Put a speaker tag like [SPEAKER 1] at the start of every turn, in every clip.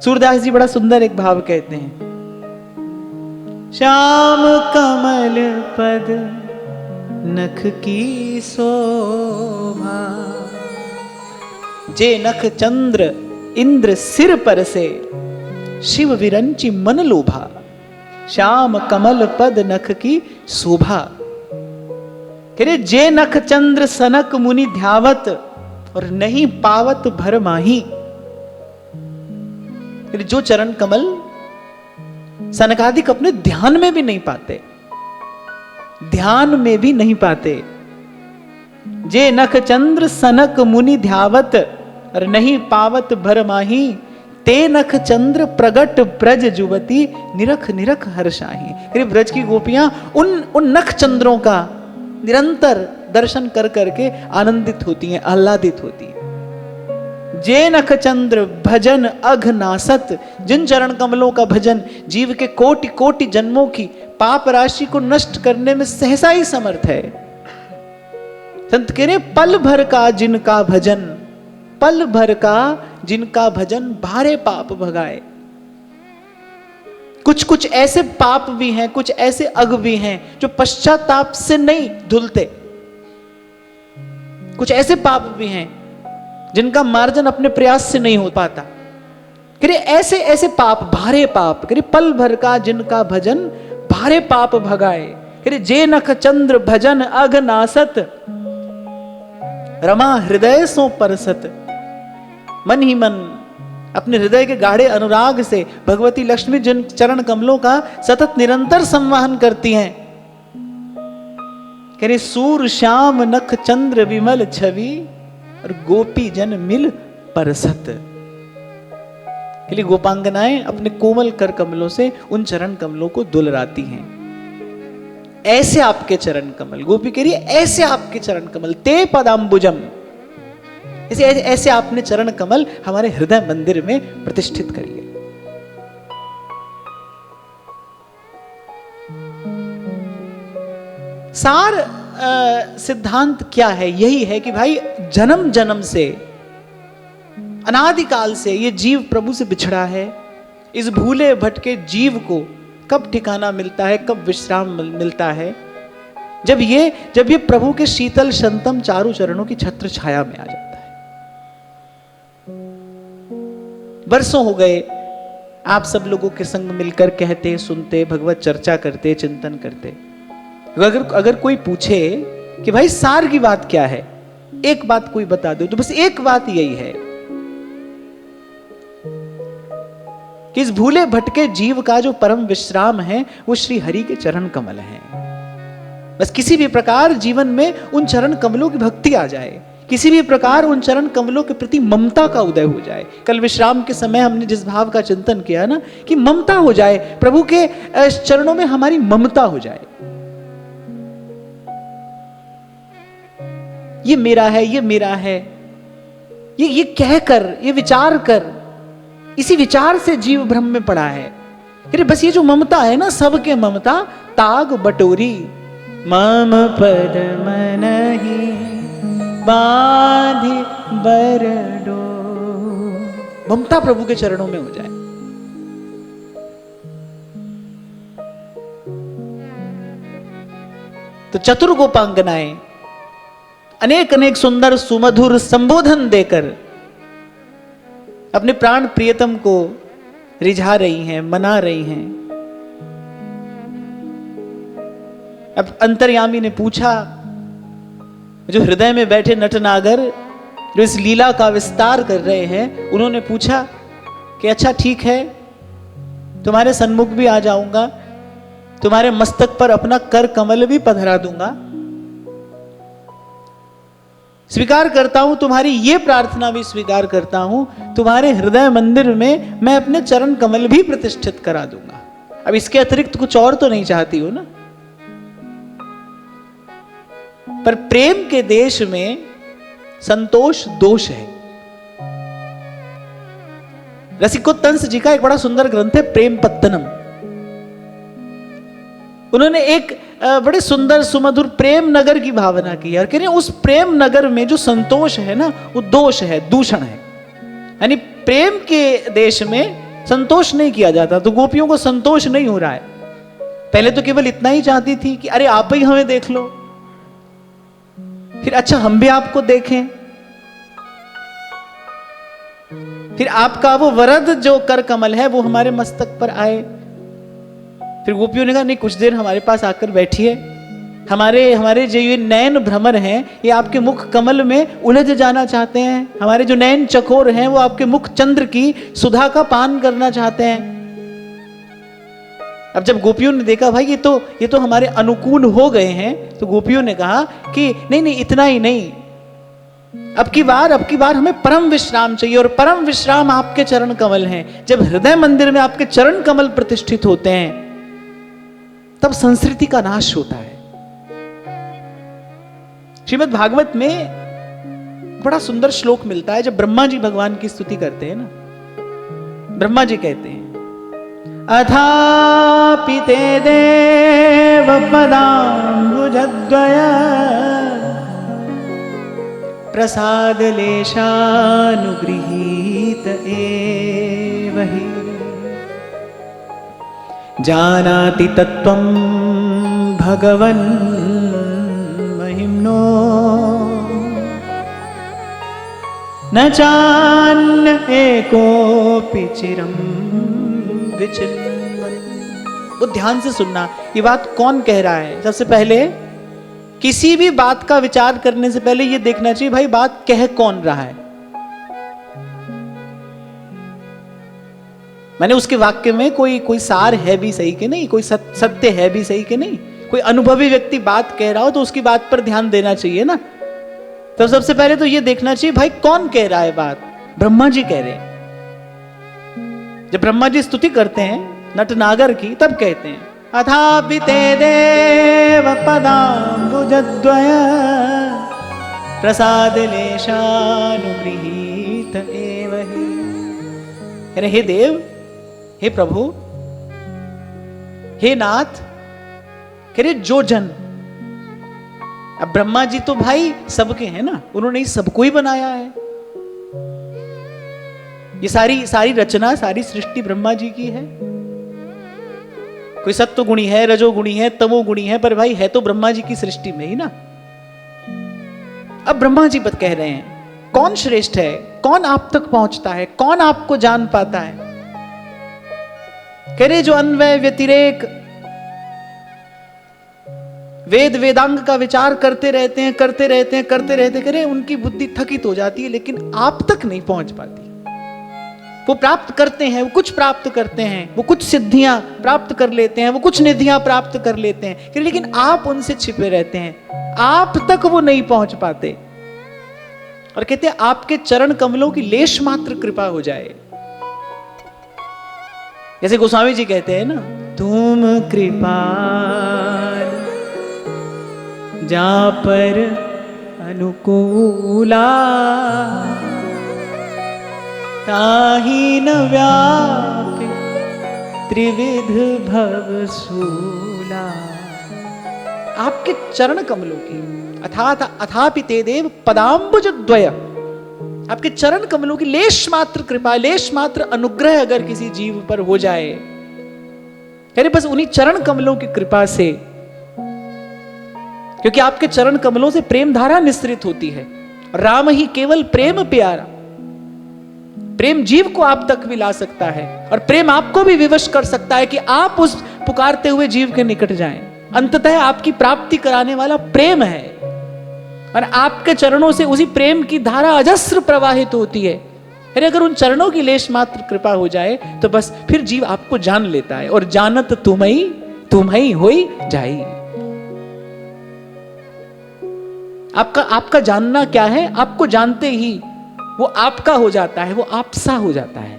[SPEAKER 1] सूरदास जी बड़ा सुंदर एक भाव कहते हैं, श्याम कमल पद नख की शोभा, जे नख चंद्र इंद्र सिर पर से, शिव विरंची मन लोभा, श्याम कमल पद नख की शोभा। कह रहे जे नख चंद्र सनक मुनि ध्यावत और नहीं पावत भर माही। जो चरण कमल सनकादिक अपने ध्यान में भी नहीं पाते, ध्यान में भी नहीं पाते। जे नख चंद्र सनक मुनि ध्यावत और नहीं पावत भर माही, ते नख चंद्र प्रगट ब्रज जुवती निरख निरख हर्षाही। ब्रज की गोपियां उन नख चंद्रों का निरंतर दर्शन कर करके आनंदित होती हैं, आह्लादित होती हैं। जे नख चंद्र भजन अघ नासत, जिन चरण कमलों का भजन जीव के कोटि कोटि जन्मों की पाप राशि को नष्ट करने में सहसा ही समर्थ है। संत कह रहे पल भर का जिनका भजन, पल भर का जिनका भजन भारे पाप भगाए। कुछ कुछ ऐसे पाप भी हैं, कुछ ऐसे अग भी हैं जो पश्चाताप से नहीं धुलते। कुछ ऐसे पाप भी हैं जिनका मार्जन अपने प्रयास से नहीं हो पाता। करिए ऐसे ऐसे पाप, भारे पाप, करिए पल भर का जिनका भजन भारे पाप भगाए। करिए जे नख चंद्र भजन अघ नासत, रमा हृदय सो परसत। मन ही मन अपने हृदय के गाढ़े अनुराग से भगवती लक्ष्मी जिन चरण कमलों का सतत निरंतर संवाहन करती हैं, कह रहे सूर श्याम नख चंद्र विमल छवि और गोपी जन मिल परसत। के लिए गोपांगनाएं अपने कोमल कर कमलों से उन चरण कमलों को दुलराती हैं। ऐसे आपके चरण कमल, गोपी कह रही है ऐसे आपके चरण कमल, ते पदाम्बुजम, ऐसे आपने चरण कमल हमारे हृदय मंदिर में प्रतिष्ठित करिए। सार सिद्धांत क्या है? यही है कि भाई जन्म जन्म से, अनादिकाल से ये जीव प्रभु से बिछड़ा है। इस भूले भटके जीव को कब ठिकाना मिलता है, कब विश्राम मिलता है? जब ये प्रभु के शीतल शंतम चारों चरणों की छत्र छाया में आ जाता है। वर्षों हो गए आप सब लोगों के संग मिलकर कहते, सुनते, भगवत चर्चा करते, चिंतन करते। अगर कोई पूछे कि भाई सार की बात क्या है, एक बात कोई बता दो, तो बस एक बात यही है कि इस भूले भटके जीव का जो परम विश्राम है वो श्री हरि के चरण कमल हैं। बस किसी भी प्रकार जीवन में उन चरण कमलों की भक्ति आ जाए, किसी भी प्रकार उन चरण कमलों के प्रति ममता का उदय हो जाए। कल विश्राम के समय हमने जिस भाव का चिंतन किया ना, कि ममता हो जाए, प्रभु के चरणों में हमारी ममता हो जाए। ये मेरा है, ये मेरा है, ये कहकर, ये विचार कर, इसी विचार से जीव भ्रम में पड़ा है। अरे बस ये जो ममता है ना, सबके ममता ताग बटोरी, मम पद मनहि बांधि बरडो। ममता प्रभु के चरणों में हो जाए। तो चतुर गोपांगनाएं अनेक अनेक सुंदर सुमधुर संबोधन देकर अपने प्राण प्रियतम को रिझा रही हैं, मना रही हैं। अब अंतर्यामी ने पूछा, जो हृदय में बैठे नटनागर जो इस लीला का विस्तार कर रहे हैं, उन्होंने पूछा कि अच्छा ठीक है, तुम्हारे सन्मुख भी आ जाऊंगा, तुम्हारे मस्तक पर अपना कर कमल भी पधरा दूंगा, स्वीकार करता हूं, तुम्हारी ये प्रार्थना भी स्वीकार करता हूं, तुम्हारे हृदय मंदिर में मैं अपने चरण कमल भी प्रतिष्ठित करा दूंगा। अब इसके अतिरिक्त कुछ और तो नहीं चाहती हो ना। पर प्रेम के देश में संतोष दोष है। रसिकोत्तंस जी का एक बड़ा सुंदर ग्रंथ है प्रेम पत्तनम। उन्होंने एक बड़े सुंदर सुमधुर प्रेम नगर की भावना की है, और कह रहे हैं उस प्रेम नगर में जो संतोष है ना, वो दोष है, दूषण है। यानी प्रेम के देश में संतोष नहीं किया जाता। तो गोपियों को संतोष नहीं हो रहा है। पहले तो केवल इतना ही चाहती थी कि अरे आप ही हमें देख लो, फिर अच्छा हम भी आपको देखें, फिर आपका वो वरद जो कर कमल है वो हमारे मस्तक पर आए। फिर गोपियों ने कहा नहीं, कुछ देर हमारे पास आकर बैठिए, हमारे जो ये नयन भ्रमर हैं ये आपके मुख कमल में उलझ जाना चाहते हैं, हमारे जो नयन चकोर हैं वो आपके मुख चंद्र की सुधा का पान करना चाहते हैं। अब जब गोपियों ने देखा भाई ये तो हमारे अनुकूल हो गए हैं, तो गोपियों ने कहा कि नहीं इतना ही नहीं, अब की बार हमें परम विश्राम चाहिए, और परम विश्राम आपके चरण कमल हैं। जब हृदय मंदिर में आपके चरण कमल प्रतिष्ठित होते हैं तब संस्कृति का नाश होता है। श्रीमद् भागवत में बड़ा सुंदर श्लोक मिलता है जब ब्रह्मा जी भगवान की स्तुति करते हैं ना। ब्रह्मा जी कहते हैं अथापि ते देव पदाम्बुजद्वय प्रसाद लेशानुगृहीत एव हि जानाति तत्त्वं भगवन् महिम्नो न चान्य एकोऽपि चिरं विचिन्वन्। वो ध्यान से सुनना, ये बात कौन कह रहा है। सबसे पहले किसी भी बात का विचार करने से पहले ये देखना चाहिए भाई बात कह कौन रहा है। मैंने उसके वाक्य में कोई सार है भी सही कि नहीं, कोई सत्य है भी सही कि नहीं। कोई अनुभवी व्यक्ति बात कह रहा हो तो उसकी बात पर ध्यान देना चाहिए ना। तो सबसे पहले तो ये देखना चाहिए भाई कौन कह रहा है बात। ब्रह्मा जी कह रहे हैं। जब ब्रह्मा जी स्तुति करते हैं नटनागर की तब कहते हैं अथापि ते देव पदाम्बुजद्वय प्रसाद लेशानुगृहीत एव हि। अरे हे देव, हे प्रभु, हे नाथ, कह जो जन। अब ब्रह्मा जी तो भाई सबके हैं ना, उन्होंने सबको ही बनाया है। ये सारी रचना, सारी सृष्टि ब्रह्मा जी की है। कोई सत्व गुणी है, रजोगुणी है, तमोगुणी है, पर भाई है तो ब्रह्मा जी की सृष्टि में ही ना। अब ब्रह्मा जी कह रहे हैं कौन श्रेष्ठ है, कौन आप तक पहुंचता है, कौन आपको जान पाता है। कह रहे जो अन्वय व्यतिरेक वेद वेदांग का विचार करते रहते हैं, कह रहे उनकी बुद्धि थकित हो जाती है, लेकिन आप तक नहीं पहुंच पाती। वो प्राप्त करते हैं, वो कुछ प्राप्त करते हैं, वो कुछ सिद्धियां प्राप्त कर लेते हैं, वो कुछ निधियां प्राप्त कर लेते हैं, लेकिन आप उनसे छिपे रहते हैं, आप तक वो नहीं पहुंच पाते। और कहते हैं आपके चरण कमलों की लेश मात्र कृपा हो जाए। जैसे गोस्वामी जी कहते हैं ना, तुम कृपाल जा पर अनुकूला ताहि न व्यापे त्रिविध भवसूला। आपके चरण कमलों की अथापि ते देव पदाम्बुजद्वय, आपके चरण कमलों की लेश मात्र कृपा, लेश मात्र अनुग्रह अगर किसी जीव पर हो जाए, यानी बस उन्हीं चरण कमलों की कृपा से, क्योंकि आपके चरण कमलों से प्रेम धारा निस्सृत होती है। राम ही केवल प्रेम प्यारा, प्रेम जीव को आप तक भी ला सकता है, और प्रेम आपको भी विवश कर सकता है कि आप उस पुकारते हुए जीव के निकट जाएं। अंततः आपकी प्राप्ति कराने वाला प्रेम है, और आपके चरणों से उसी प्रेम की धारा अजस्र प्रवाहित होती है। अगर उन चरणों की लेश मात्र कृपा हो जाए तो बस फिर जीव आपको जान लेता है, और जानत तुम्ही होई जाई। आपका जानना क्या है, आपको जानते ही वो आपका हो जाता है, वो आपसा हो जाता है।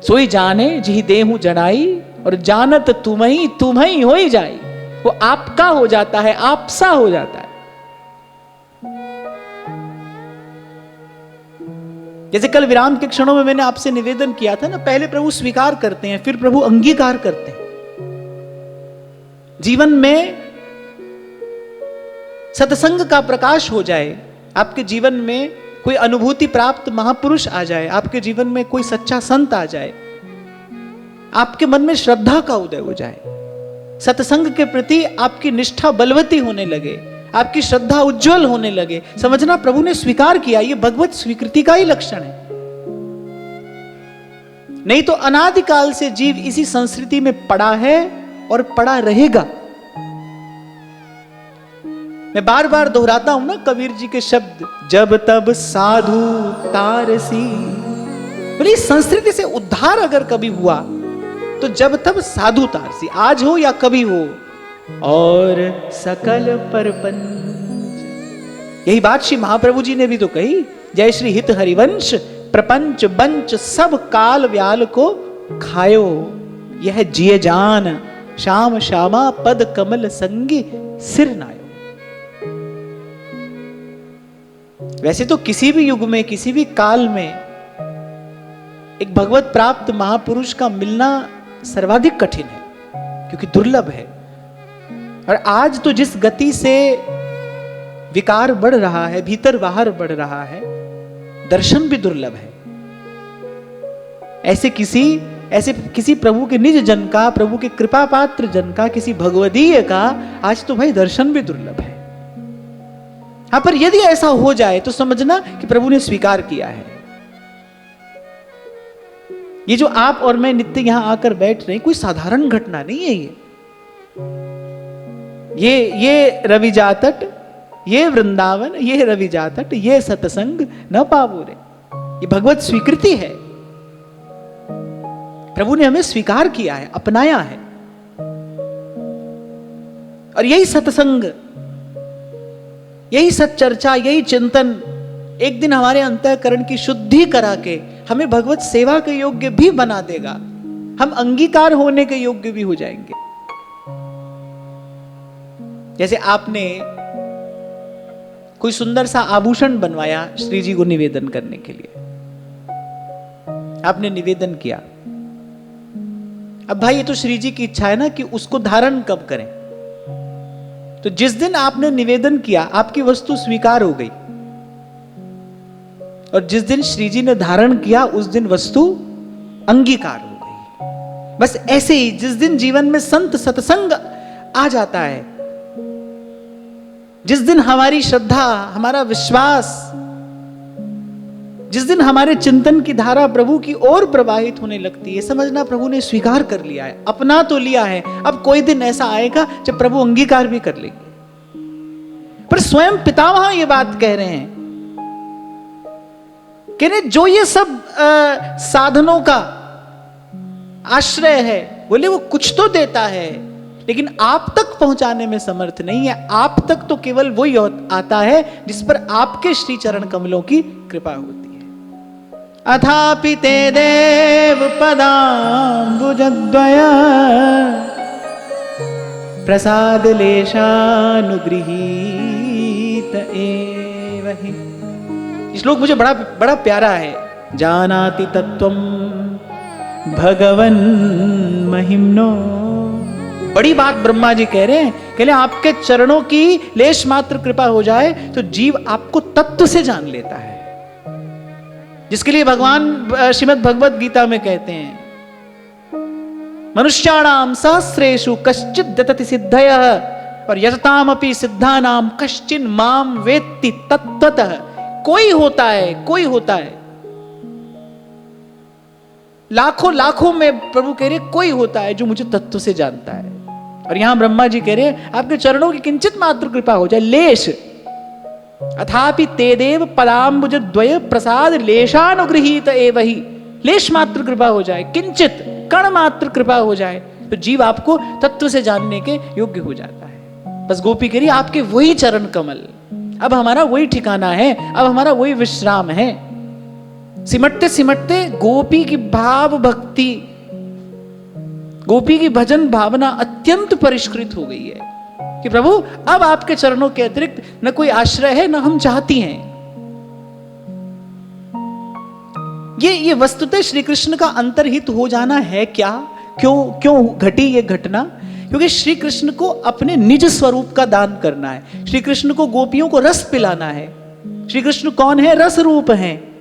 [SPEAKER 1] सोई जाने जी देहु जनाई, और जानत तुम्ही होई जाई। वो आपका हो जाता है, आपसा हो जाता है। जैसे कल विराम के क्षणों में मैंने आपसे निवेदन किया था ना, पहले प्रभु स्वीकार करते हैं, फिर प्रभु अंगीकार करते हैं। जीवन में सत्संग का प्रकाश हो जाए, आपके जीवन में कोई अनुभूति प्राप्त महापुरुष आ जाए, आपके जीवन में कोई सच्चा संत आ जाए, आपके मन में श्रद्धा का उदय हो जाए, सत्संग के प्रति आपकी निष्ठा बलवती होने लगे, आपकी श्रद्धा उज्जवल होने लगे, समझना प्रभु ने स्वीकार किया। ये भगवत स्वीकृति का ही लक्षण है। नहीं तो अनादिकाल से जीव इसी संस्कृति में पड़ा है और पड़ा रहेगा। मैं बार बार दोहराता हूं ना कबीर जी के शब्द, जब तब साधु तारसी। बोले इस संस्कृति से उद्धार अगर कभी हुआ तो जब तब साधु तारसी, आज हो या कभी हो, और सकल परपंच। यही बात श्री महाप्रभु जी ने भी तो कही, जय श्री हित हरिवंश प्रपंच बंच सब काल व्याल को खायो, यह जिये जान श्याम श्यामा पद कमल संगी सिर नायो। वैसे तो किसी भी युग में किसी भी काल में एक भगवत प्राप्त महापुरुष का मिलना सर्वाधिक कठिन है, क्योंकि दुर्लभ है। और आज तो जिस गति से विकार बढ़ रहा है, भीतर बाहर बढ़ रहा है, दर्शन भी दुर्लभ है। ऐसे किसी प्रभु के निज जन का, प्रभु के कृपा पात्र जन का, किसी भगवदीय का आज तो भाई दर्शन भी दुर्लभ है। हाँ, पर यदि ऐसा हो जाए तो समझना कि प्रभु ने स्वीकार किया है। ये जो आप और मैं नित्य यहां आकर बैठ रहे हैं, कोई साधारण घटना नहीं है। ये रवि जातट, ये वृंदावन, ये रवि जातट, ये सत्संग न पावो रे, ये भगवत स्वीकृति है। प्रभु ने हमें स्वीकार किया है, अपनाया है। और यही सत्संग, यही सच्चर्चा, यही चिंतन एक दिन हमारे अंतःकरण की शुद्धि करा के हमें भगवत सेवा के योग्य भी बना देगा। हम अंगीकार होने के योग्य भी हो जाएंगे। जैसे आपने कोई सुंदर सा आभूषण बनवाया श्री जी को निवेदन करने के लिए, आपने निवेदन किया। अब भाई ये तो श्री जी की इच्छा है ना कि उसको धारण कब करें। तो जिस दिन आपने निवेदन किया आपकी वस्तु स्वीकार हो गई, और जिस दिन श्री जी ने धारण किया उस दिन वस्तु अंगीकार हो गई। बस ऐसे ही जिस दिन जीवन में संत सत्संग आ जाता है, जिस दिन हमारी श्रद्धा, हमारा विश्वास, जिस दिन हमारे चिंतन की धारा प्रभु की ओर प्रवाहित होने लगती है, समझना प्रभु ने स्वीकार कर लिया है, अपना तो लिया है। अब कोई दिन ऐसा आएगा जब प्रभु अंगीकार भी कर लेंगे। पर स्वयं पितामह ये बात कह रहे हैं, कह रहे जो ये सब साधनों का आश्रय है, बोले वो कुछ तो देता है, लेकिन आप तक पहुंचाने में समर्थ नहीं है। आप तक तो केवल वही आता है जिस पर आपके श्री चरण कमलों की कृपा होती है। अथापि ते देव पदाम्बुजद्वय प्रसाद लेशानुगृहीत एव हि। श्लोक मुझे बड़ा प्यारा है। जानाति तत्वं भगवन् महिम्नो। बड़ी बात ब्रह्मा जी कह रहे हैं, कह रहे आपके चरणों की लेश मात्र कृपा हो जाए तो जीव आपको तत्व से जान लेता है, जिसके लिए भगवान श्रीमद् भगवद गीता में कहते हैं, मनुष्याणाम सहस्रेषु कश्चित् दतति सिद्धयः और यततामपि सिद्धानाम कश्चिन् माम वेत्ति तत्त्वतः। कोई होता है लाखों में प्रभु कह रहे कोई होता है जो मुझे तत्व से जानता है। और यहां ब्रह्मा जी कह रहे हैं आपके चरणों की किंचित मात्र कृपा हो जाए, लेश। अथापि तेदेव पदाम्बुज द्वय प्रसाद लेशानुगृहीत एव हि। लेश मात्र कृपा हो जाए, किंचित कण मात्र कृपा हो जाए तो जीव आपको तत्व से जानने के योग्य हो जाता है। बस गोपी कह रही आपके वही चरण कमल, अब हमारा वही ठिकाना है, अब हमारा वही विश्राम है। सिमटते सिमटते गोपी की भाव भक्ति, गोपी की भजन भावना अत्यंत परिष्कृत हो गई है कि प्रभु अब आपके चरणों के अतिरिक्त न कोई आश्रय है, न हम चाहती हैं। ये वस्तुतः श्री कृष्ण का अंतर्हित हो जाना है क्या? क्यों घटी ये घटना? क्योंकि श्री कृष्ण को अपने निज स्वरूप का दान करना है। श्री कृष्ण को गोपियों को रस पिलाना है। श्री कृष्ण कौन है? रस रूप हैं,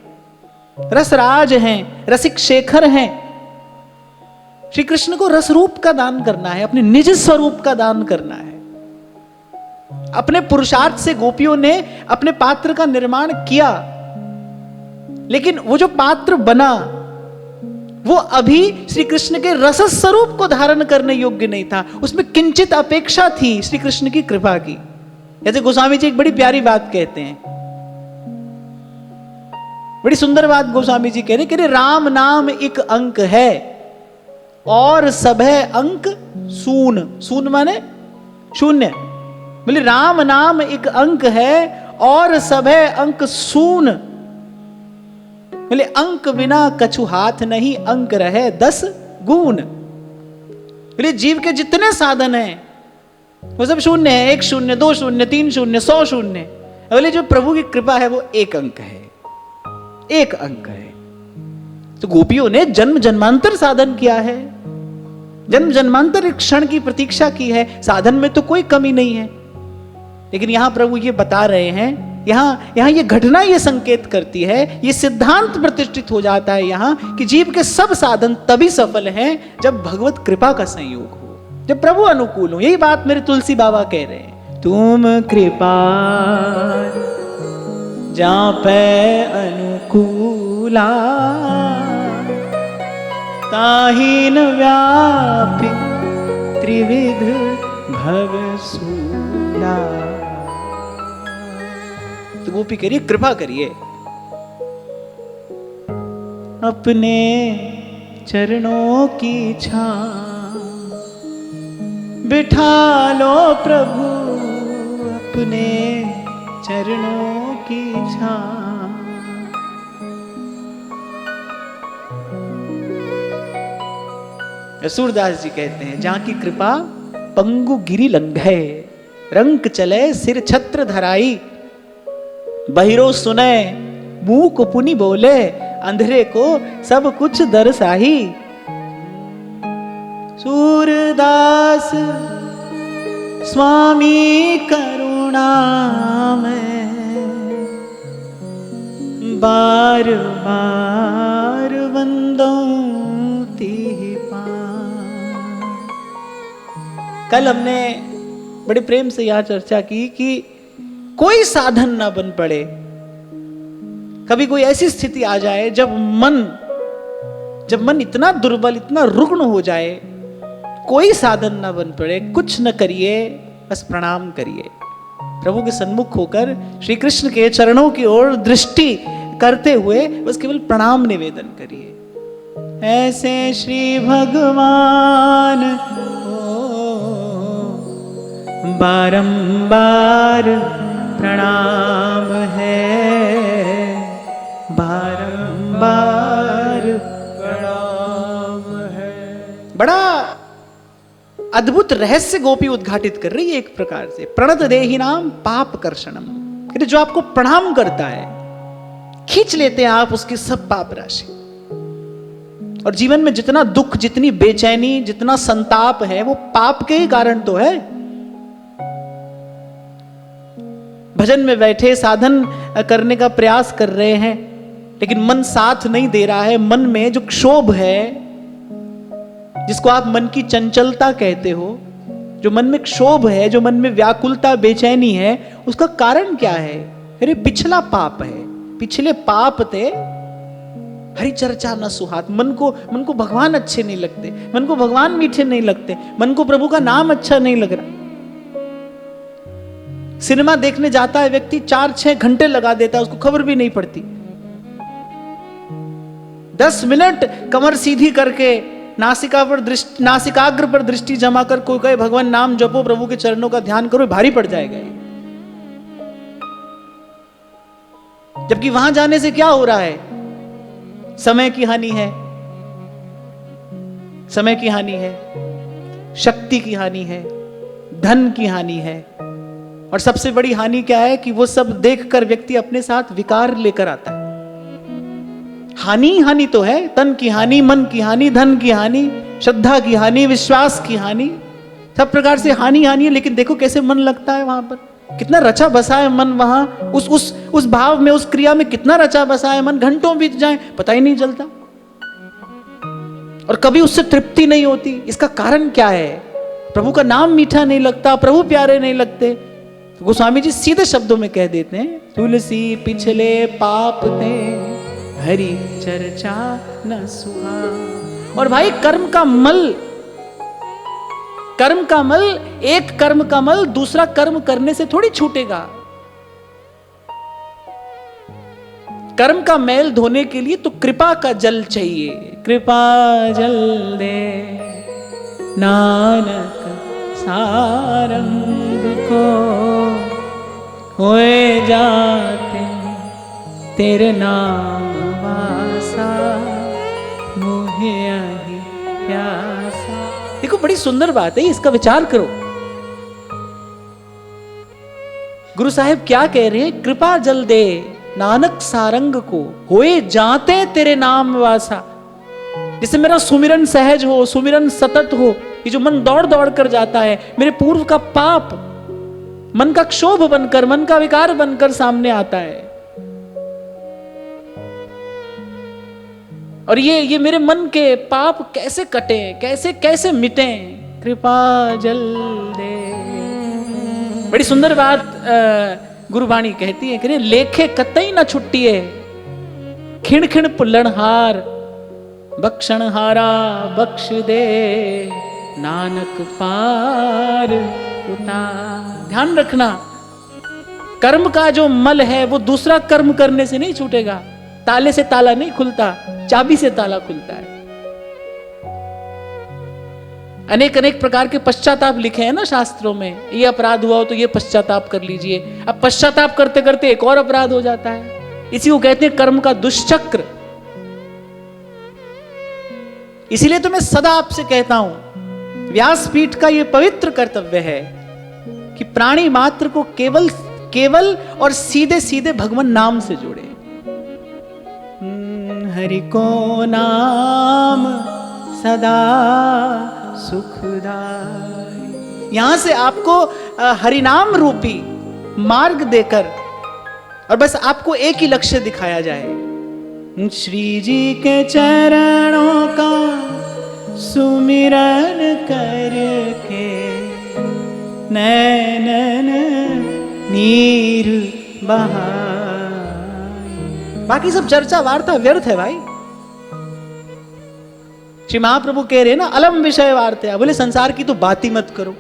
[SPEAKER 1] रसराज हैं, रसिक शेखर हैं। श्री कृष्ण को रस रूप का दान करना है, अपने निज स्वरूप का दान करना है। अपने पुरुषार्थ से गोपियों ने अपने पात्र का निर्माण किया, लेकिन वो जो पात्र बना वो अभी श्री कृष्ण के रस स्वरूप को धारण करने योग्य नहीं था। उसमें किंचित अपेक्षा थी श्री कृष्ण की कृपा की। जैसे गोस्वामी जी एक बड़ी प्यारी बात कहते हैं, बड़ी सुंदर बात गोस्वामी जी कह रहे, राम नाम एक अंक है और सब है अंक शून्य। शून्य माने शून्य। बोले राम नाम एक अंक है और सब है अंक शून्य। बोले अंक बिना कछु हाथ नहीं, अंक रहे 10 गुण। बोले जीव के जितने साधन हैं वो सब शून्य है, 1 शून्य, 2 शून्य, 3 शून्य, 100 शून्य। बोले जो प्रभु की कृपा है वो एक अंक है, एक अंक है। तो गोपियों ने जन्म जन्मांतर साधन किया है, जन्म जन्मांतर एक क्षण की प्रतीक्षा की है, साधन में तो कोई कमी नहीं है। लेकिन यहां प्रभु ये बता रहे हैं, यहां ये घटना ये संकेत करती है, ये सिद्धांत प्रतिष्ठित हो जाता है यहां कि जीव के सब साधन तभी सफल हैं जब भगवत कृपा का संयोग हो, जब प्रभु अनुकूल हो। यही बात मेरे तुलसी बाबा कह रहे हैं, तुम कृपा जहां पे अनुकूला ताहि न व्यापी त्रिविध भवसूला। तो गोपी करिए, कृपा करिए, अपने चरणों की छां बिठा लो प्रभु, अपने चरणों की छां। सूरदास जी कहते हैं, जहां की कृपा पंगु गिरी लंघे, रंक चले सिर छत्र धराई, बहिरो सुने मूक पुनि बोले, अंधेरे को सब कुछ दरसाही। सूरदास स्वामी करुणा में बार बार वंदों तिहि पां। कल हमने बड़े प्रेम से यह चर्चा की कि कोई साधन ना बन पड़े, कभी कोई ऐसी स्थिति आ जाए जब मन इतना दुर्बल, इतना रुग्ण हो जाए, कोई साधन ना बन पड़े, कुछ न करिए, बस प्रणाम करिए। प्रभु के सन्मुख होकर श्री कृष्ण के चरणों की ओर दृष्टि करते हुए बस केवल प्रणाम निवेदन करिए। ऐसे श्री भगवान बारंबार प्रणाम है, बारंबार प्रणाम है। बड़ा अद्भुत रहस्य गोपी उद्घाटित कर रही है एक प्रकार से। प्रणत देहि नाम पाप कर्षणम, जो आपको प्रणाम करता है खींच लेते हैं आप उसकी सब पाप राशि। और जीवन में जितना दुख, जितनी बेचैनी, जितना संताप है वो पाप के ही कारण तो है। भजन में बैठे साधन करने का प्रयास कर रहे हैं, लेकिन मन साथ नहीं दे रहा है। मन में जो क्षोभ है, जिसको आप मन की चंचलता कहते हो, जो मन में क्षोभ है, जो मन में व्याकुलता, बेचैनी है, उसका कारण क्या है? अरे पिछला पाप है, पिछले पाप थे। हरि चर्चा न सुहात, मन को भगवान अच्छे नहीं लगते, मन को भगवान मीठे नहीं लगते, मन को प्रभु का नाम अच्छा नहीं लग रहा। सिनेमा देखने जाता है व्यक्ति, 4-6 घंटे लगा देता है, उसको खबर भी नहीं पड़ती। 10 मिनट कमर सीधी करके नासिकाग्र पर दृष्टि जमा कर कोई कहे भगवान नाम जपो, प्रभु के चरणों का ध्यान करो, भारी पड़ जाएगा। जबकि वहां जाने से क्या हो रहा है? समय की हानि है, समय की हानि है, शक्ति की हानि है, धन की हानि है, और सबसे बड़ी हानि क्या है कि वो सब देखकर व्यक्ति अपने साथ विकार लेकर आता है। हानि तो है, तन की हानि, मन की हानि, धन की हानि, श्रद्धा की हानि, विश्वास की हानि, सब प्रकार से हानि है। लेकिन देखो कैसे मन लगता है वहां पर। कितना रचा बसा है मन वहां, उस भाव में, उस क्रिया में कितना रचा बसा है मन, घंटों बीत जाए पता ही नहीं चलता, और कभी उससे तृप्ति नहीं होती। इसका कारण क्या है? प्रभु का नाम मीठा नहीं लगता, प्रभु प्यारे नहीं लगते। तो गोस्वामी जी सीधे शब्दों में कह देते हैं, तुलसी पिछले पाप थे, हरि चर्चा न सुहा। और भाई कर्म का मल, एक कर्म का मल दूसरा कर्म करने से थोड़ी छूटेगा। कर्म का मैल धोने के लिए तो कृपा का जल चाहिए। कृपा जल दे नानक सारंग को, होए जाते तेरे नाम वासा, मोहे आही प्यासा। देखो बड़ी सुंदर बात है, इसका विचार करो। गुरु साहिब क्या कह रहे हैं? कृपा जल दे नानक सारंग को, होए जाते तेरे नाम वासा। जिससे मेरा सुमिरन सहज हो, सुमिरन सतत हो। ये जो मन दौड़ दौड़ कर जाता है, मेरे पूर्व का पाप मन का क्षोभ बनकर, मन का विकार बनकर सामने आता है, और ये मेरे मन के पाप कैसे कटे, कैसे कैसे मिटे? कृपा जल दे। बड़ी सुंदर बात गुरुवाणी कहती है, कि लेखे कतई न छुट्टी है, खिण खिण पुल्लणहार, बख्शण हारा बख्श दे, नानक पार उतार। ध्यान रखना, कर्म का जो मल है वो दूसरा कर्म करने से नहीं छूटेगा। ताले से ताला नहीं खुलता, चाबी से ताला खुलता है। अनेक अनेक प्रकार के पश्चाताप लिखे हैं ना शास्त्रों में। ये अपराध हुआ हो तो ये पश्चाताप कर लीजिए। अब पश्चाताप करते करते एक और अपराध हो जाता है। इसी को कहते हैं कर्म का दुष्चक्र। इसीलिए तो मैं सदा आपसे कहता हूं, व्यासपीठ का यह पवित्र कर्तव्य है कि प्राणी मात्र को केवल और सीधे सीधे भगवान नाम से जोड़े। हरि को नाम सदा सुखदाई। यहां से आपको हरिनाम रूपी मार्ग देकर, और बस आपको एक ही लक्ष्य दिखाया जाए, श्री जी के चरणों का सुमिरन करके, नैनन नीर बहाए। बाकी सब चर्चा वार्ता व्यर्थ है भाई। श्री महाप्रभु कह रहे हैं ना, अलम विषय वार्ता। बोले संसार की तो बात ही मत करो।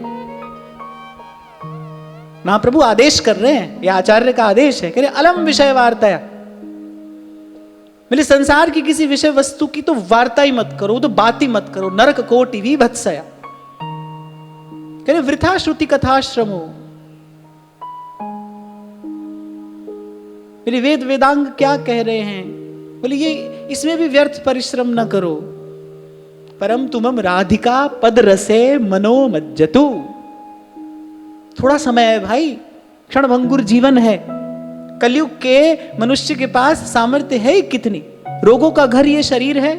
[SPEAKER 1] महाप्रभु आदेश कर रहे हैं, यह आचार्य का आदेश है, कह रहे अलम विषय वार्ता। बोले संसार की किसी विषय वस्तु की तो वार्ता ही मत करो, तो बात ही मत करो। नरक कोटि विभत्सया। कह रहे वृथा श्रुति कथाश्रमो। मेरे वेद वेदांग क्या कह रहे हैं? बोले ये इसमें भी व्यर्थ परिश्रम न करो। परम तुमम राधिका पद रसे मनो मज्जतु। थोड़ा समय है भाई, क्षणभंगुर जीवन है। कलयुग के मनुष्य के पास सामर्थ्य है ही कितनी। रोगों का घर ये शरीर है।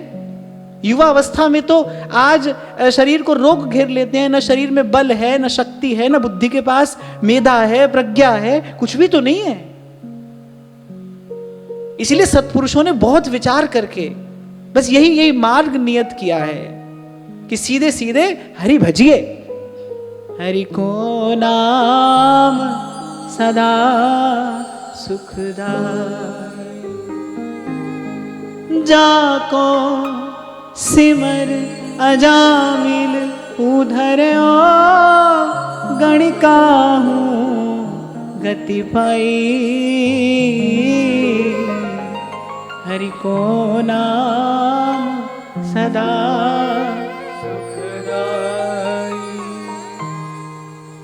[SPEAKER 1] युवा अवस्था में तो आज शरीर को रोग घेर लेते हैं। न शरीर में बल है, न शक्ति है, न बुद्धि के पास मेधा है, प्रज्ञा है, कुछ भी तो नहीं है। इसीलिए सत्पुरुषों ने बहुत विचार करके बस यही मार्ग नियत किया है कि सीधे सीधे हरि भजिए। हरि को नाम सदा सुखदाई। जाको सिमर अजामिल उधर्यो, गणिका हूं गति पाई। हरि को नाम सदा सुखदाई।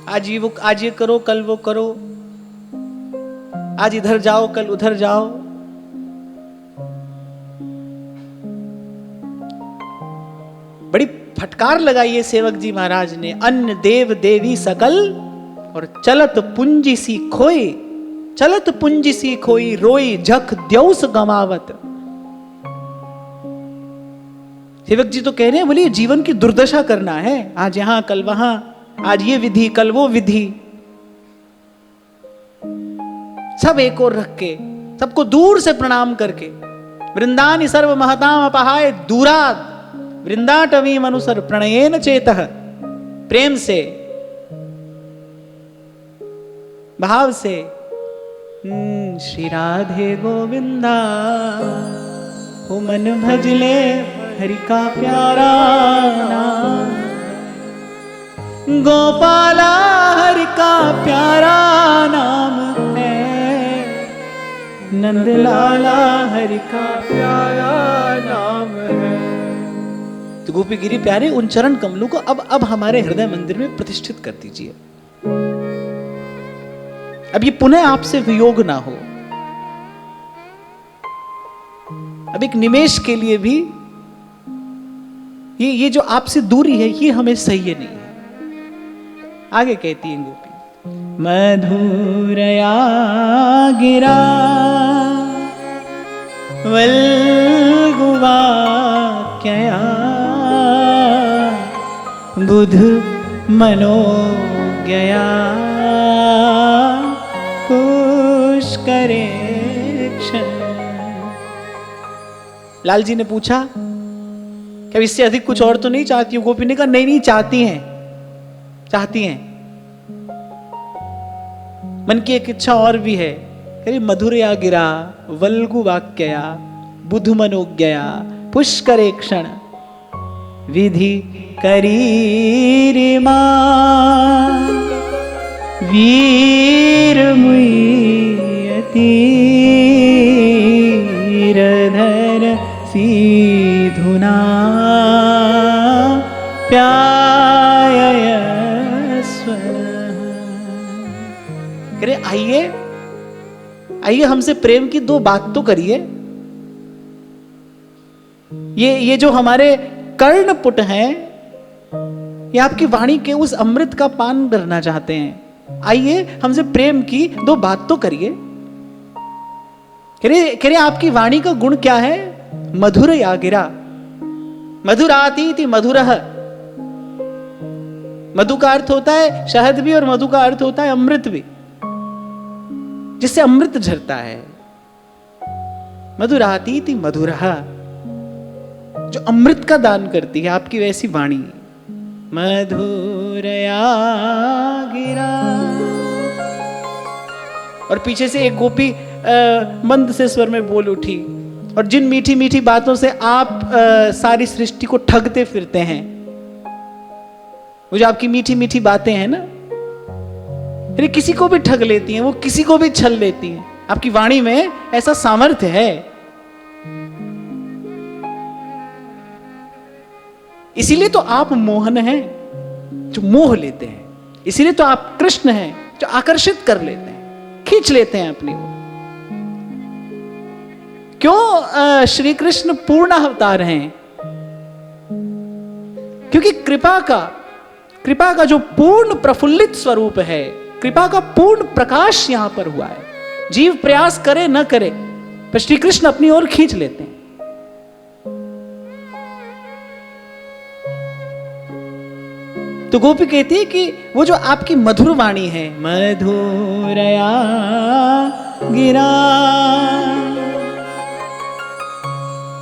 [SPEAKER 1] आज ये करो, कल वो करो। आज इधर जाओ, कल उधर जाओ। बड़ी फटकार लगाई है सेवक जी महाराज ने। अन्न देव देवी सकल और चलत पुंजी सी खोई। चलत पुंजी सी खोई, रोई झक द्यौस गमावत। सेवक जी तो कह रहे हैं, बोलिए जीवन की दुर्दशा करना है। आज यहां कल वहां, आज ये विधि कल वो विधि। सब एक और रख के, सबको दूर से प्रणाम करके, वृंदानि सर्व महताम अपहाय दूराद वृंदाटवी मनुसर प्रणयेन चेतः, प्रेम से, भाव से, श्री राधे गोविंदा ओ मन भजले हरि का प्यारा नाम, गोपाला हरि का प्यारा नाम है, नंदलाला हरि का प्यारा नाम है। तो गोपी गिरी प्यारे उन चरण कमलों को अब हमारे हृदय मंदिर में प्रतिष्ठित कर दीजिए। अब ये पुनः आपसे वियोग ना हो। अब एक निमेष के लिए भी ये जो आपसे दूरी है ये हमें सही नहीं है। आगे कहती है गोपी, मधुरया गिरा वल्गुवाक्यया बुध मनोज्ञया पुष्करे क्षण। लाल जी ने पूछा क्या इससे अधिक कुछ और तो नहीं चाहती हो? गोपी ने कहा नहीं चाहती हैं, चाहती हैं। मन की एक इच्छा और भी है, कह रही मधुरया गिरा वल्गु वाक्यया बुध मनोज्ञया पुष्करे क्षण विधि करीरिमा वीर मुयतीरधर सीधुना प्यायस्वर। अरे आइए आइए हमसे प्रेम की दो बात तो करिए। ये जो हमारे कर्णपुट हैं ये आपकी वाणी के उस अमृत का पान करना चाहते हैं। आइए हमसे प्रेम की दो बात तो करिए। कह रहे आपकी वाणी का गुण क्या है? मधुर या गिरा, मधुरातीति मधुरः। मधु का अर्थ होता है शहद भी और मधु का अर्थ होता है अमृत भी, जिससे अमृत झरता है। मधुरातीति मधुरः, जो अमृत का दान करती है आपकी वैसी वाणी। मधुरया गिरा। और पीछे से एक गोपी मंद से स्वर में बोल उठी, और जिन मीठी मीठी बातों से आप सारी सृष्टि को ठगते फिरते हैं, वो जो आपकी मीठी मीठी बातें हैं ना, अरे किसी को भी ठग लेती हैं, वो किसी को भी छल लेती हैं। आपकी वाणी में ऐसा सामर्थ्य है। इसीलिए तो आप मोहन हैं, जो मोह लेते हैं। इसीलिए तो आप कृष्ण हैं, जो आकर्षित कर लेते हैं, खींच लेते हैं अपनी ओर। क्यों श्री कृष्ण पूर्ण अवतार हैं? क्योंकि कृपा का जो पूर्ण प्रफुल्लित स्वरूप है, कृपा का पूर्ण प्रकाश यहां पर हुआ है। जीव प्रयास करे न करे, पर श्री कृष्ण अपनी ओर खींच लेते हैं। तो गोपी कहती है कि वो जो आपकी मधुर वाणी है, मधुरया गिरा।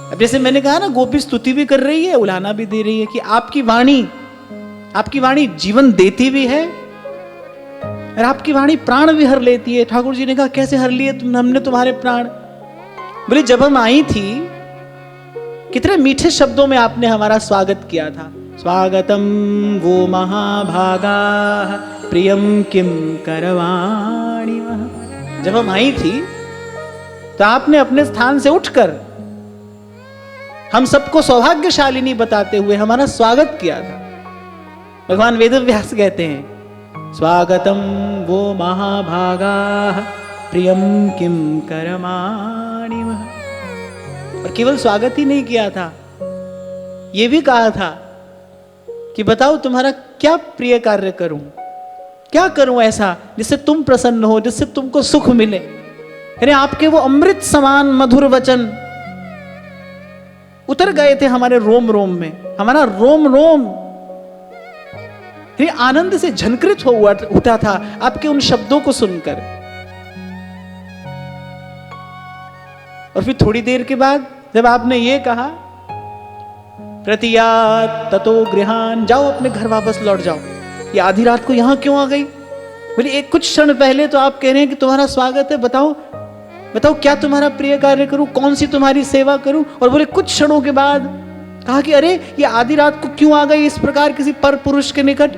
[SPEAKER 1] अब जैसे मैंने कहा ना, गोपी स्तुति भी कर रही है, उलाहना भी दे रही है कि आपकी वाणी जीवन देती भी है, और आपकी वाणी प्राण भी हर लेती है। ठाकुर जी ने कहा कैसे हर लिए हमने तुम्हारे प्राण? बोले जब हम आई थी कितने मीठे शब्दों में आपने हमारा स्वागत किया था। स्वागतम वो महाभागा प्रियम किम करवाणि वह। जब हम आई थी तो आपने अपने स्थान से उठकर हम सबको सौभाग्यशालिनी बताते हुए हमारा स्वागत किया था। भगवान वेदव्यास कहते हैं स्वागतम वो महाभागा प्रियम किम करमाणि वह। और केवल स्वागत ही नहीं किया था, यह भी कहा था कि बताओ तुम्हारा क्या प्रिय कार्य करूं, क्या करूं ऐसा जिससे तुम प्रसन्न हो, जिससे तुमको सुख मिले। अरे आपके वो अमृत समान मधुर वचन उतर गए थे हमारे रोम रोम में। हमारा रोम रोम आनंद से झनकृत हो उठा था आपके उन शब्दों को सुनकर। और फिर थोड़ी देर के बाद जब आपने ये कहा प्रतियात ततो गृहान, जाओ अपने घर वापस लौट जाओ, ये आधी रात को यहां क्यों आ गई? बोले एक कुछ क्षण पहले तो आप कह रहे हैं कि तुम्हारा स्वागत है, बताओ बताओ क्या तुम्हारा प्रिय कार्य करूं, कौन सी तुम्हारी सेवा करूं? और बोले कुछ क्षणों के बाद कहा कि अरे ये आधी रात को क्यों आ गई इस प्रकार किसी पर पुरुष के निकट?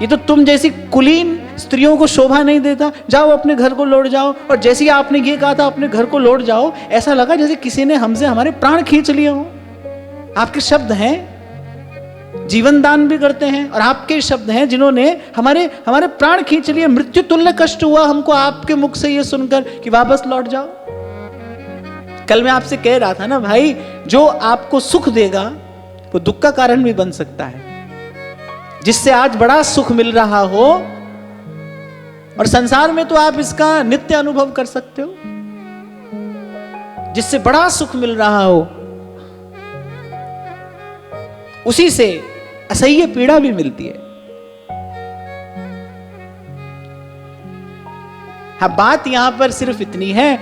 [SPEAKER 1] ये तो तुम जैसी कुलीन स्त्रियों को शोभा नहीं देता, जाओ अपने घर को लौट जाओ। और जैसे ही आपने ये कहा था अपने घर को लौट जाओ, ऐसा लगा जैसे किसी ने हमसे हमारे प्राण खींच लिए हो। आपके शब्द हैं, जीवन दान भी करते हैं, और आपके शब्द हैं जिन्होंने हमारे हमारे प्राण खींच लिए। मृत्यु तुल्य कष्ट हुआ हमको आपके मुख से ये सुनकर कि वापस लौट जाओ। कल मैं आपसे कह रहा था ना भाई, जो आपको सुख देगा वो दुख का कारण भी बन सकता है। जिससे आज बड़ा सुख मिल रहा हो और संसार में तो आप इसका नित्य अनुभव कर सकते हो, जिससे बड़ा सुख मिल रहा हो उसी से असह्य पीड़ा भी मिलती है। हाँ, बात यहां पर सिर्फ इतनी है,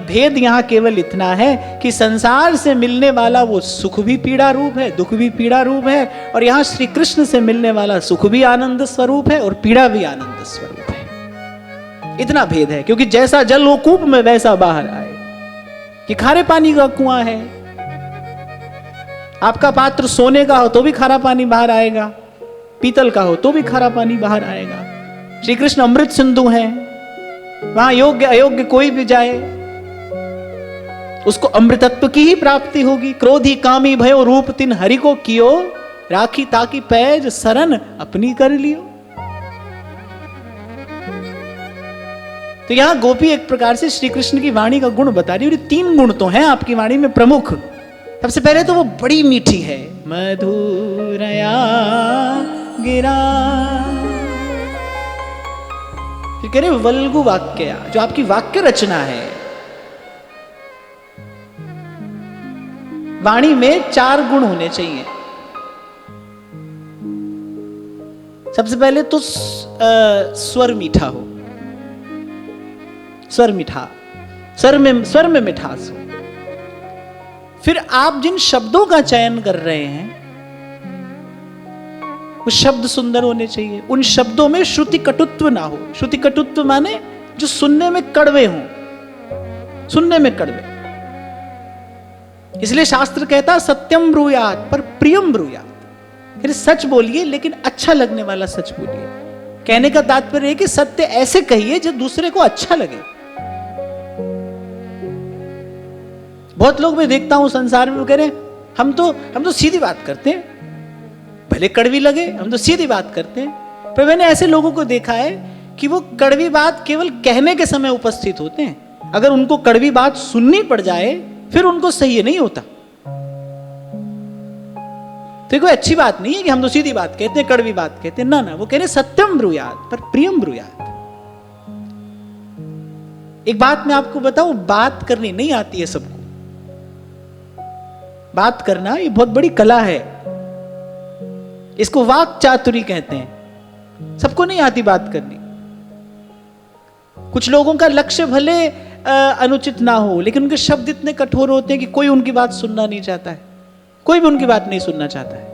[SPEAKER 1] भेद यहां केवल इतना है कि संसार से मिलने वाला वो सुख भी पीड़ा रूप है, दुख भी पीड़ा रूप है, और यहां श्री कृष्ण से मिलने वाला सुख भी आनंद स्वरूप है और पीड़ा भी आनंद स्वरूप है। इतना भेद है, क्योंकि जैसा जल हो कूप में वैसा बाहर आए। कि खारे पानी का कुआं है, आपका पात्र सोने का हो तो भी खारा पानी बाहर आएगा, पीतल का हो तो भी खारा पानी बाहर आएगा। श्री कृष्ण अमृत सिंधु हैं, वहां योग्य अयोग्य कोई भी जाए उसको अमृतत्व की ही प्राप्ति होगी। क्रोधी कामी भयो रूप तिन हरि को कियो, राखी ताकि पैज शरण अपनी कर लियो। तो यहां गोपी एक प्रकार से श्री कृष्ण की वाणी का गुण बता रही है। 3 गुण तो हैं आपकी वाणी में प्रमुख। सबसे पहले तो वो बड़ी मीठी है, मधुरया गिरा। फिर कह रहे वल्गु वाक्य, जो आपकी वाक्य रचना है। वाणी में 4 गुण होने चाहिए। सबसे पहले तो स्वर मीठा हो, स्वर मीठा, स्वर में मिठास हो। फिर आप जिन शब्दों का चयन कर रहे हैं वो शब्द सुंदर होने चाहिए। उन शब्दों में श्रुति कटुत्व ना हो। श्रुति कटुत्व माने जो सुनने में कड़वे हों, सुनने में कड़वे। इसलिए शास्त्र कहता सत्यम ब्रूयात पर प्रियम ब्रूयात। फिर सच बोलिए लेकिन अच्छा लगने वाला सच बोलिए। कहने का तात्पर्य है कि सत्य ऐसे कहिए जो दूसरे को अच्छा लगे। बहुत लोग मैं देखता हूं संसार में, वो कह रहे हैं हम तो सीधी बात करते हैं, भले कड़वी लगे, हम तो सीधी बात करते हैं। पर मैंने ऐसे लोगों को देखा है कि वो कड़वी बात केवल कहने के समय उपस्थित होते हैं। अगर उनको कड़वी बात सुननी पड़ जाए फिर उनको सही नहीं होता। तो कोई अच्छी बात नहीं है कि हम तो सीधी बात कहते हैं, कड़वी बात कहते हैं। ना ना, वो कह रहे सत्यम ब्रूयात पर प्रियम ब्रूयात। एक बात मैं आपको बताऊं, बात करनी नहीं आती है सबको। बात करना ये बहुत बड़ी कला है, इसको वाक चातुरी कहते हैं। सबको नहीं आती बात करनी। कुछ लोगों का लक्ष्य भले अनुचित ना हो, लेकिन उनके शब्द इतने कठोर होते हैं कि कोई उनकी बात सुनना नहीं चाहता है, कोई भी उनकी बात नहीं सुनना चाहता है।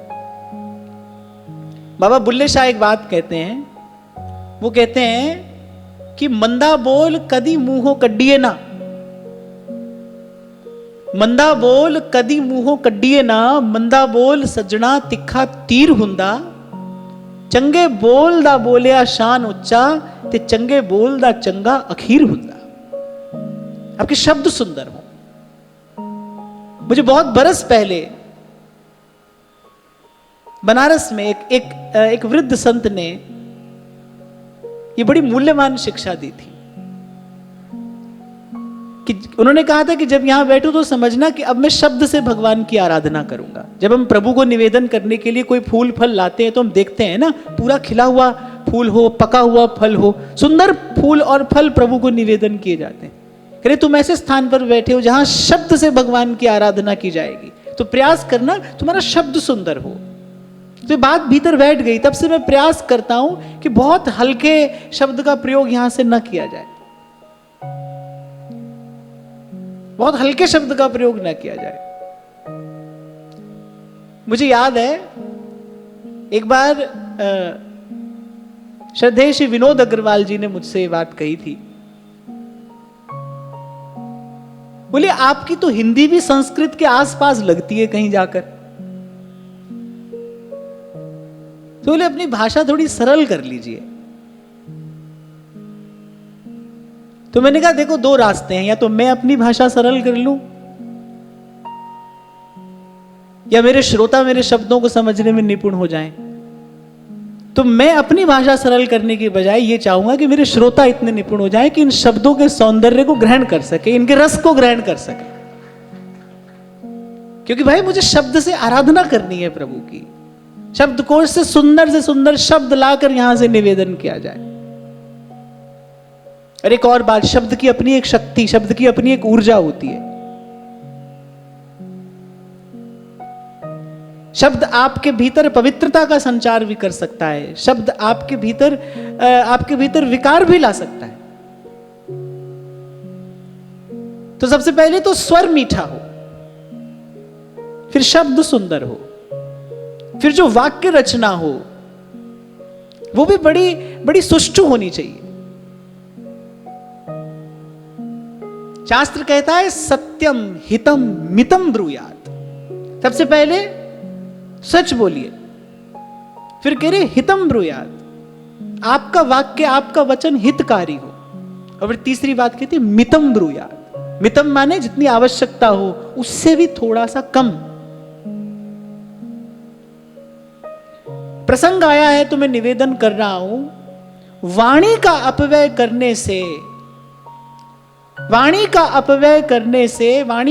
[SPEAKER 1] बाबा बुल्ले शाह एक बात कहते हैं, वो कहते हैं कि मंदा बोल कदी मुंहों कड्डिए ना, मंदा बोल कदी मुंहों कड्डिए ना, मंदा बोल सजना तिखा तीर हुंदा, चंगे बोल दा बोलिया शान उच्चा, ते चंगे बोल दा चंगा अखीर हुंदा। आपके शब्द सुंदर हो। मुझे बहुत बरस पहले बनारस में एक वृद्ध संत ने ये बड़ी मूल्यवान शिक्षा दी थी कि उन्होंने कहा था कि जब यहां बैठो तो समझना कि अब मैं शब्द से भगवान की आराधना करूंगा। जब हम प्रभु को निवेदन करने के लिए कोई फूल फल लाते हैं तो हम देखते हैं ना, पूरा खिला हुआ फूल हो, पका हुआ फल हो, सुंदर फूल और फल प्रभु को निवेदन किए जाते हैं। कह रहे तुम ऐसे स्थान पर बैठे हो जहां शब्द से भगवान की आराधना की जाएगी, तो प्रयास करना तुम्हारा शब्द सुंदर हो। तो बात भीतर बैठ गई। तब से मैं प्रयास करता हूं कि बहुत हल्के शब्द का प्रयोग यहां से न किया जाए। बहुत हल्के शब्द का प्रयोग ना किया जाए। मुझे याद है एक बार श्रद्धेय श्री विनोद अग्रवाल जी ने मुझसे ये बात कही थी। बोले आपकी तो हिंदी भी संस्कृत के आसपास लगती है कहीं जाकर, तो बोले अपनी भाषा थोड़ी सरल कर लीजिए। तो मैंने कहा देखो दो रास्ते हैं, या तो मैं अपनी भाषा सरल कर लूं या मेरे श्रोता मेरे शब्दों को समझने में निपुण हो जाएं। तो मैं अपनी भाषा सरल करने की बजाय ये चाहूंगा कि मेरे श्रोता इतने निपुण हो जाएं कि इन शब्दों के सौंदर्य को ग्रहण कर सके, इनके रस को ग्रहण कर सके। क्योंकि भाई मुझे शब्द से आराधना करनी है प्रभु की, शब्दकोश से सुंदर शब्द लाकर यहां से निवेदन किया जाए। और एक और बात, शब्द की अपनी एक शक्ति, शब्द की अपनी एक ऊर्जा होती है। शब्द आपके भीतर पवित्रता का संचार भी कर सकता है, शब्द आपके भीतर विकार भी ला सकता है। तो सबसे पहले तो स्वर मीठा हो, फिर शब्द सुंदर हो, फिर जो वाक्य रचना हो वो भी बड़ी बड़ी सुष्ठु होनी चाहिए। शास्त्र कहता है सत्यम हितम मितम ब्रूयात। सबसे पहले सच बोलिए, फिर कह रहे हितम ब्रूयात, आपका वाक्य आपका वचन हितकारी हो। और फिर तीसरी बात कहती है मितम ब्रूयात। मितम माने जितनी आवश्यकता हो उससे भी थोड़ा सा कम। प्रसंग आया है तो मैं निवेदन कर रहा हूं, वाणी का अपव्यय करने से, वाणी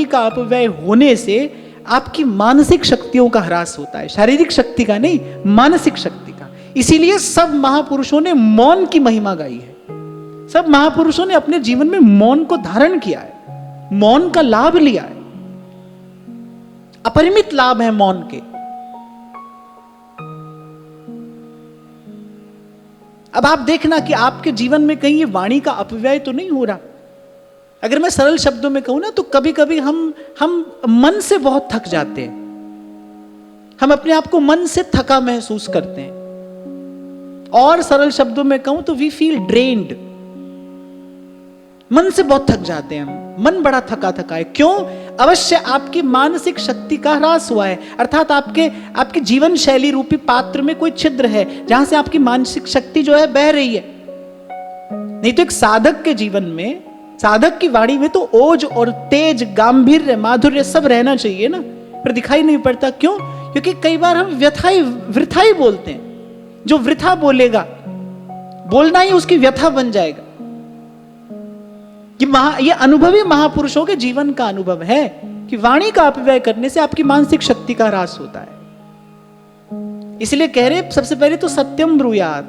[SPEAKER 1] का अपव्यय होने से आपकी मानसिक शक्तियों का ह्रास होता है, शारीरिक शक्ति का नहीं, मानसिक शक्ति का। इसीलिए सब महापुरुषों ने मौन की महिमा गाई है। सब महापुरुषों ने अपने जीवन में मौन को धारण किया है, मौन का लाभ लिया है। अपरिमित लाभ है मौन के। अब आप देखना कि आपके जीवन में कहीं ये वाणी का अपव्यय तो नहीं हो रहा। अगर मैं सरल शब्दों में कहूं ना, तो कभी कभी हम मन से बहुत थक जाते हैं, हम अपने आप को मन से थका महसूस करते हैं। और सरल शब्दों में कहूं तो वी फील ड्रेन्ड, मन से बहुत थक जाते हैं हम, मन बड़ा थका है। क्यों? अवश्य आपकी मानसिक शक्ति का ह्रास हुआ है, अर्थात आपके जीवन शैली रूपी पात्र में कोई छिद्र है जहां से आपकी मानसिक शक्ति जो है बह रही है। नहीं तो एक साधक के जीवन में, साधक की वाणी में तो ओज और तेज, गांभीर्य, माधुर्य सब रहना चाहिए ना, पर दिखाई नहीं पड़ता। क्यों? क्योंकि कई बार हम वृथा ही बोलते हैं। जो वृथा बोलेगा, बोलना ही उसकी व्यथा बन जाएगा। ये अनुभवी महापुरुषों के जीवन का अनुभव है कि वाणी का अपव्यय करने से आपकी मानसिक शक्ति का ह्रास होता है। इसलिए कह रहे सबसे पहले तो सत्यम ब्रूयात,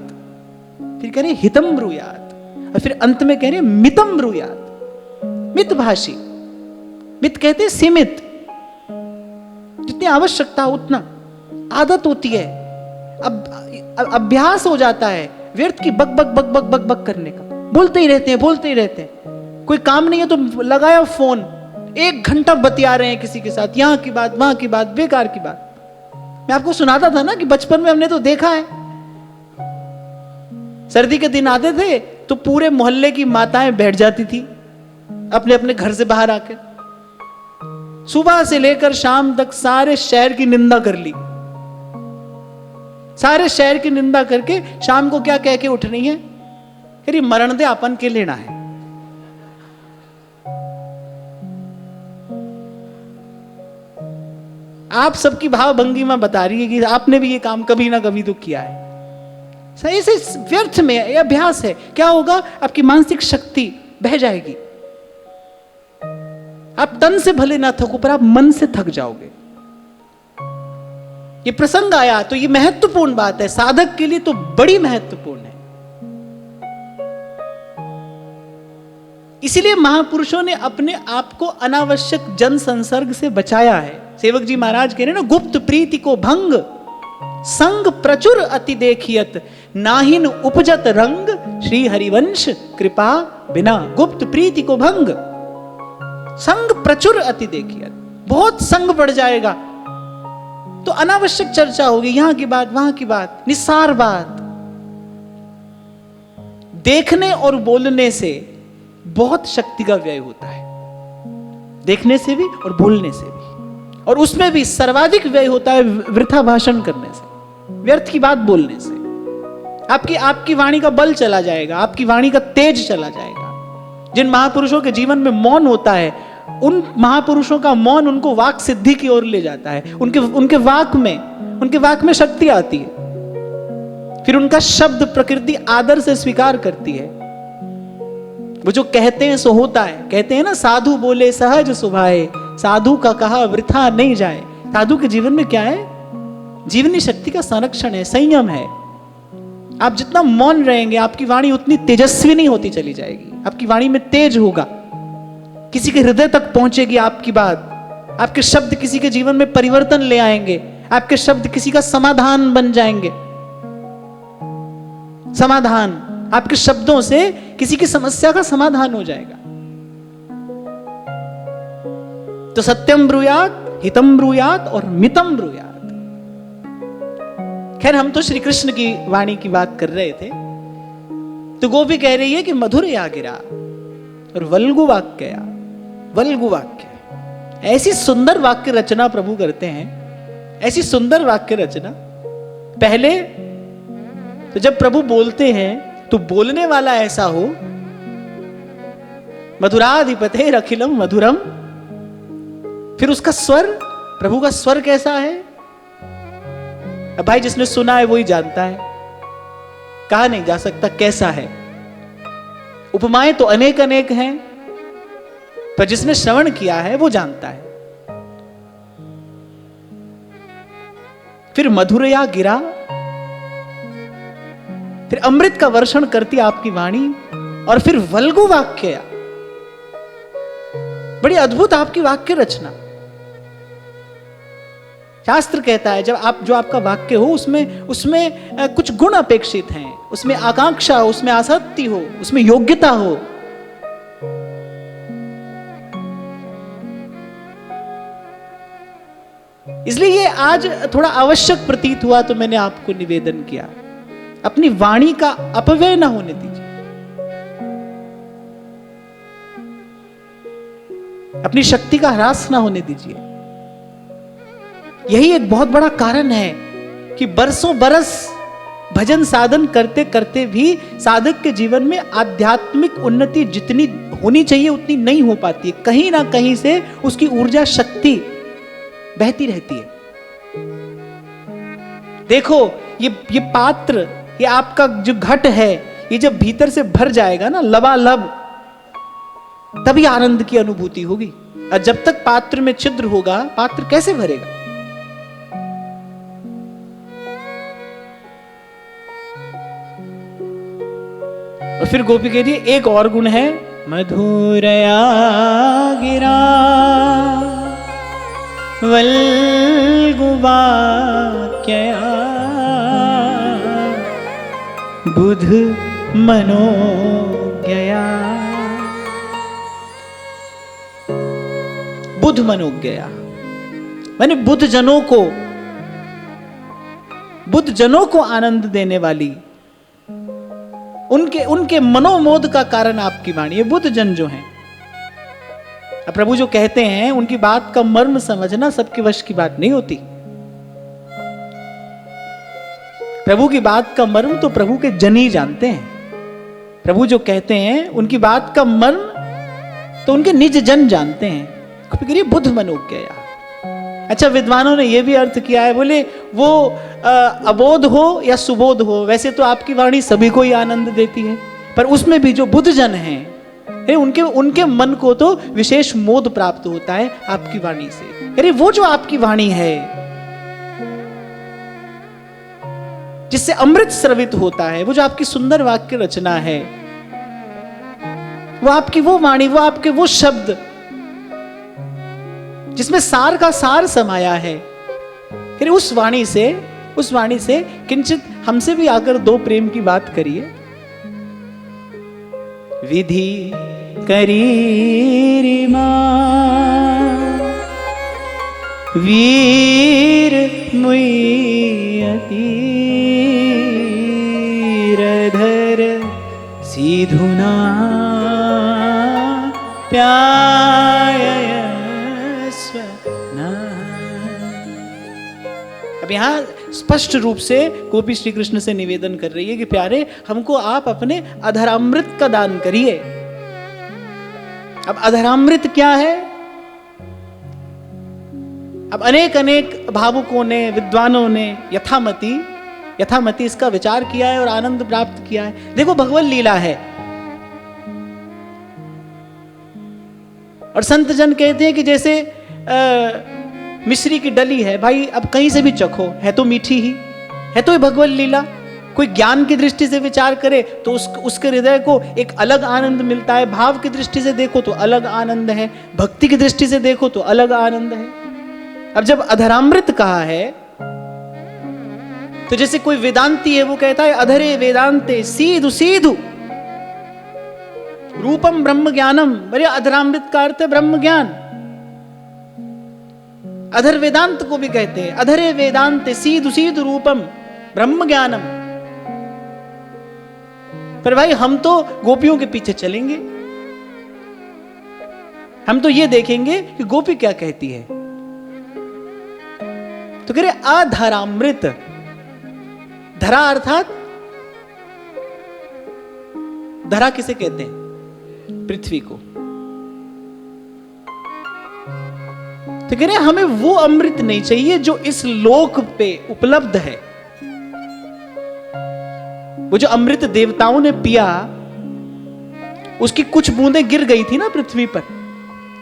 [SPEAKER 1] फिर कह रहे हितम ब्रूयात, और फिर अंत में कह रहे मितम ब्रूयात। मित भाषी, मित कहते सीमित, जितनी आवश्यकता उतना। आदत होती है, अब अभ्यास हो जाता है व्यर्थ की बक बक बक बक बक बक करने का। बोलते ही रहते हैं। कोई काम नहीं है तो लगाया फोन, 1 घंटा बतिया रहे हैं किसी के साथ, यहां की बात वहां की बात, बेकार की बात। मैं आपको सुनाता था ना कि बचपन में हमने तो देखा है, सर्दी के दिन आते थे तो पूरे मोहल्ले की माताएं बैठ जाती थी अपने अपने घर से बाहर आकर, सुबह से लेकर शाम तक सारे शहर की निंदा कर ली। सारे शहर की निंदा करके शाम को क्या कह के उठनी है? अरे मरण दे, अपन के लेना है। आप सबकी भाव भंगिमा बता रही है कि आपने भी ये काम कभी ना कभी तो किया है। सही से व्यर्थ में यह अभ्यास है। क्या होगा? आपकी मानसिक शक्ति बह जाएगी। आप तन से भले ना थको, पर आप मन से थक जाओगे। ये प्रसंग आया तो ये महत्वपूर्ण बात है, साधक के लिए तो बड़ी महत्वपूर्ण है। इसीलिए महापुरुषों ने अपने आप को अनावश्यक जन संसर्ग से बचाया है। सेवक जी महाराज कह रहे ना, गुप्त प्रीति को भंग, संग प्रचुर अति देखियत, नाहिन उपजत रंग, श्री हरिवंश कृपा बिना। गुप्त प्रीति को भंग, संग प्रचुर अति देखिए, बहुत संग बढ़ जाएगा तो अनावश्यक चर्चा होगी, यहां की बात वहां की बात, निस्सार बात। देखने और बोलने से बहुत शक्ति का व्यय होता है, देखने से भी और बोलने से भी, और उसमें भी सर्वाधिक व्यय होता है वृथा भाषण करने से, व्यर्थ की बात बोलने से। आपकी वाणी का बल चला जाएगा, आपकी वाणी का तेज चला जाएगा। जिन महापुरुषों के जीवन में मौन होता है, उन महापुरुषों का मौन उनको वाक सिद्धि की ओर ले जाता है। उनके वाक में शक्ति आती है, फिर उनका शब्द प्रकृति आदर से स्वीकार करती है। वो जो कहते हैं सो होता है। कहते हैं ना, साधु बोले सहज सुभाए, साधु का कहा वृथा नहीं जाए। साधु के जीवन में क्या है? जीवनी शक्ति का संरक्षण है, संयम है। आप जितना मौन रहेंगे, आपकी वाणी उतनी तेजस्वी नहीं होती चली जाएगी, आपकी वाणी में तेज होगा, किसी के हृदय तक पहुंचेगी आपकी बात। आपके शब्द किसी के जीवन में परिवर्तन ले आएंगे, आपके शब्द किसी का समाधान बन जाएंगे। समाधान, आपके शब्दों से किसी की समस्या का समाधान हो जाएगा। तो सत्यम ब्रूयात, हितम ब्रूयात और मितम ब्रूयात। खैर, हम तो श्री कृष्ण की वाणी की बात कर रहे थे, तो गोपी कह रही है कि मधुर या गिरा और वल्गु वाक्य, वल्गु वाक्य। ऐसी सुंदर वाक्य रचना प्रभु करते हैं, ऐसी सुंदर वाक्य रचना। पहले तो जब प्रभु बोलते हैं तो बोलने वाला ऐसा हो, मधुराधिपते अखिलम मधुरम। फिर उसका स्वर, प्रभु का स्वर कैसा है? अब भाई जिसने सुना है वही जानता है, कहा नहीं जा सकता कैसा है। उपमाएं तो अनेक अनेक हैं, पर जिसने श्रवण किया है वो जानता है। फिर मधुरया गिरा, फिर अमृत का वर्षण करती आपकी वाणी, और फिर वल्गु वाक्य। बड़ी अद्भुत आपकी वाक्य रचना। शास्त्र कहता है जो आपका वाक्य हो, उसमें कुछ गुण अपेक्षित हैं, उसमें आकांक्षा हो, उसमें आसक्ति हो, उसमें योग्यता हो। इसलिए ये आज थोड़ा आवश्यक प्रतीत हुआ, तो मैंने आपको निवेदन किया, अपनी वाणी का अपव्यय ना होने दीजिए, अपनी शक्ति का ह्रास ना होने दीजिए। यही एक बहुत बड़ा कारण है कि बरसों बरस भजन साधन करते करते भी साधक के जीवन में आध्यात्मिक उन्नति जितनी होनी चाहिए उतनी नहीं हो पाती है। कहीं ना कहीं से उसकी ऊर्जा शक्ति बहती रहती है। देखो, ये पात्र, ये आपका जो घट है, ये जब भीतर से भर जाएगा ना लबालब, तभी आनंद की अनुभूति होगी। और जब तक पात्र में छिद्र होगा, पात्र कैसे भरेगा? और फिर गोपी कह रही है, एक और गुण है, मधुरया गिरा वल्गु वाक्यया बुध मनोज्ञया। बुध मनोज्ञया माने बुद्ध जनों को आनंद देने वाली, उनके मनोमोद का कारण आपकी वाणी है। बुद्ध जन जो हैं, अब प्रभु जो कहते हैं उनकी बात का मर्म समझना सबके वश की बात नहीं होती। प्रभु की बात का मर्म तो प्रभु के जन ही जानते हैं। प्रभु जो कहते हैं उनकी बात का मर्म तो उनके निज जन जानते हैं। बुद्ध मनोज्ञया। अच्छा, विद्वानों ने यह भी अर्थ किया है, बोले वो अबोध हो या सुबोध हो, वैसे तो आपकी वाणी सभी को ही आनंद देती है, पर उसमें भी जो बुद्ध जन हैं, उनके मन को तो विशेष मोद प्राप्त होता है आपकी वाणी से। अरे वो जो आपकी वाणी है जिससे अमृत स्रवित होता है, वो जो आपकी सुंदर वाक्य रचना है, वो आपकी वो वाणी, वो आपके वो शब्द जिसमें सार का सार समाया है, फिर उस वाणी से किंचित हमसे भी आकर दो प्रेम की बात करिए। विधि करीरिमा वीर मुयती रधर सीधुना प्यायस्वना। अब यहाँ स्पष्ट रूप से गोपी श्री कृष्ण से निवेदन कर रही है कि प्यारे हमको आप अपने अधरामृत का दान करिए। अब अधरामृत क्या है? अब अनेक भावुकों ने, विद्वानों ने यथामति इसका विचार किया है और आनंद प्राप्त किया है। देखो भगवत लीला है और संत जन कहते हैं कि जैसे मिश्री की डली है, भाई अब कहीं से भी चखो, है तो मीठी ही, है तो भगवत लीला। कोई ज्ञान की दृष्टि से विचार करे तो उसके हृदय को एक अलग आनंद मिलता है, भाव की दृष्टि से देखो तो अलग आनंद है, भक्ति की दृष्टि से देखो तो अलग आनंद है। अब जब अधरामृत कहा है तो जैसे कोई वेदांती है वो कहता है अधरे वेदांते सीधु सीधु रूपम ब्रह्म ज्ञानम। बड़े अधरामृत का अर्थ है ब्रह्म ज्ञान। अधर वेदांत को भी कहते हैं अधरे वेदांते सीधु सीधु रूपम ब्रह्म ज्ञानम। पर भाई हम तो गोपियों के पीछे चलेंगे, हम तो ये देखेंगे कि गोपी क्या कहती है। तो कह रहे अधरामृत, धरा अर्थात धरा किसे कहते हैं? पृथ्वी को। तो कह रहे हमें वो अमृत नहीं चाहिए जो इस लोक पे उपलब्ध है। वो जो अमृत देवताओं ने पिया उसकी कुछ बूंदें गिर गई थी ना पृथ्वी पर,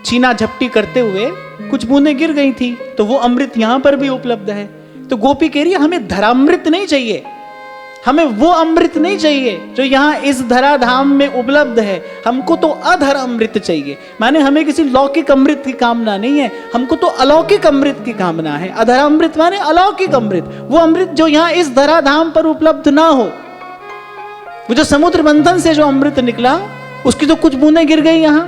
[SPEAKER 1] छीना झपटी करते हुए कुछ बूंदें गिर गई थी, तो वो अमृत यहां पर भी उपलब्ध है। तो गोपी कह रही है हमें धरामृत नहीं चाहिए, हमें वो अमृत नहीं चाहिए जो यहां इस धराधाम में उपलब्ध है। हमको तो अधर अमृत चाहिए, माने हमें किसी लौकिक अमृत की कामना नहीं है, हमको तो अलौकिक अमृत की कामना है। अधरामृत माने अलौकिक अमृत, वो अमृत जो यहां इस धराधाम पर उपलब्ध ना हो। वो जो समुद्र मंथन से जो अमृत निकला उसकी तो कुछ बूंदें गिर गई यहां,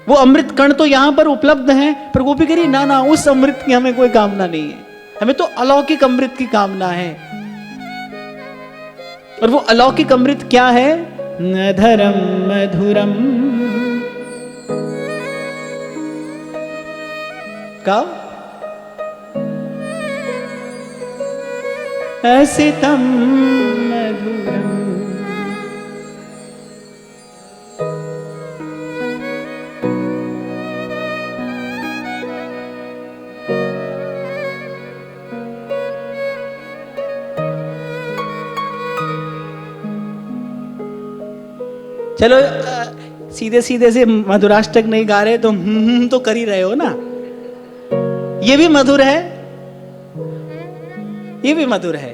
[SPEAKER 1] वो अमृत कण तो यहां पर उपलब्ध है। पर गोपी कह रही ना उस अमृत की हमें कोई कामना नहीं है, हमें तो अलौकिक अमृत की कामना है। और वो अलौकिक अमृत क्या है? नधरम मधुरम का असितम मधुरम। चलो सीधे सीधे से मधुराष्टक नहीं गा रहे तो कर ही रहे हो ना। ये भी मधुर है, ये भी मधुर है।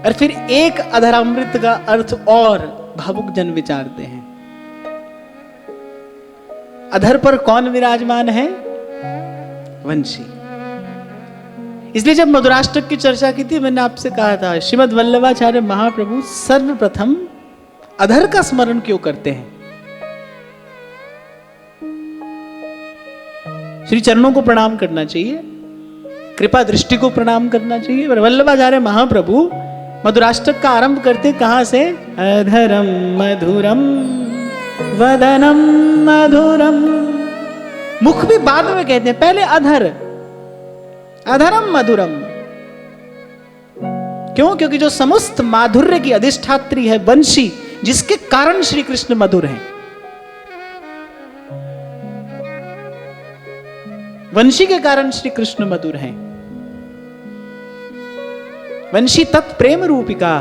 [SPEAKER 1] और फिर एक अधरामृत का अर्थ और भावुक जन विचारते हैं। अधर पर कौन विराजमान है? वंशी। इसलिए जब मधुराष्टक की चर्चा की थी मैंने आपसे कहा था श्रीमद् वल्लभाचार्य महाप्रभु सर्वप्रथम अधर का स्मरण क्यों करते हैं? श्री चरणों को प्रणाम करना चाहिए, कृपा दृष्टि को प्रणाम करना चाहिए। पर वल्लभाचार्य महाप्रभु मधुराष्टक का आरंभ करते कहां से? अधरम मधुरम वदनम मधुरम। मुख भी बाद में कहते हैं, पहले अधर, अधरम मधुरम। क्यों? क्योंकि जो समस्त माधुर्य की अधिष्ठात्री है वंशी, जिसके कारण श्री कृष्ण मधुर हैं। वंशी के कारण श्री कृष्ण मधुर हैं। वंशी तत्प्रेम रूपिका।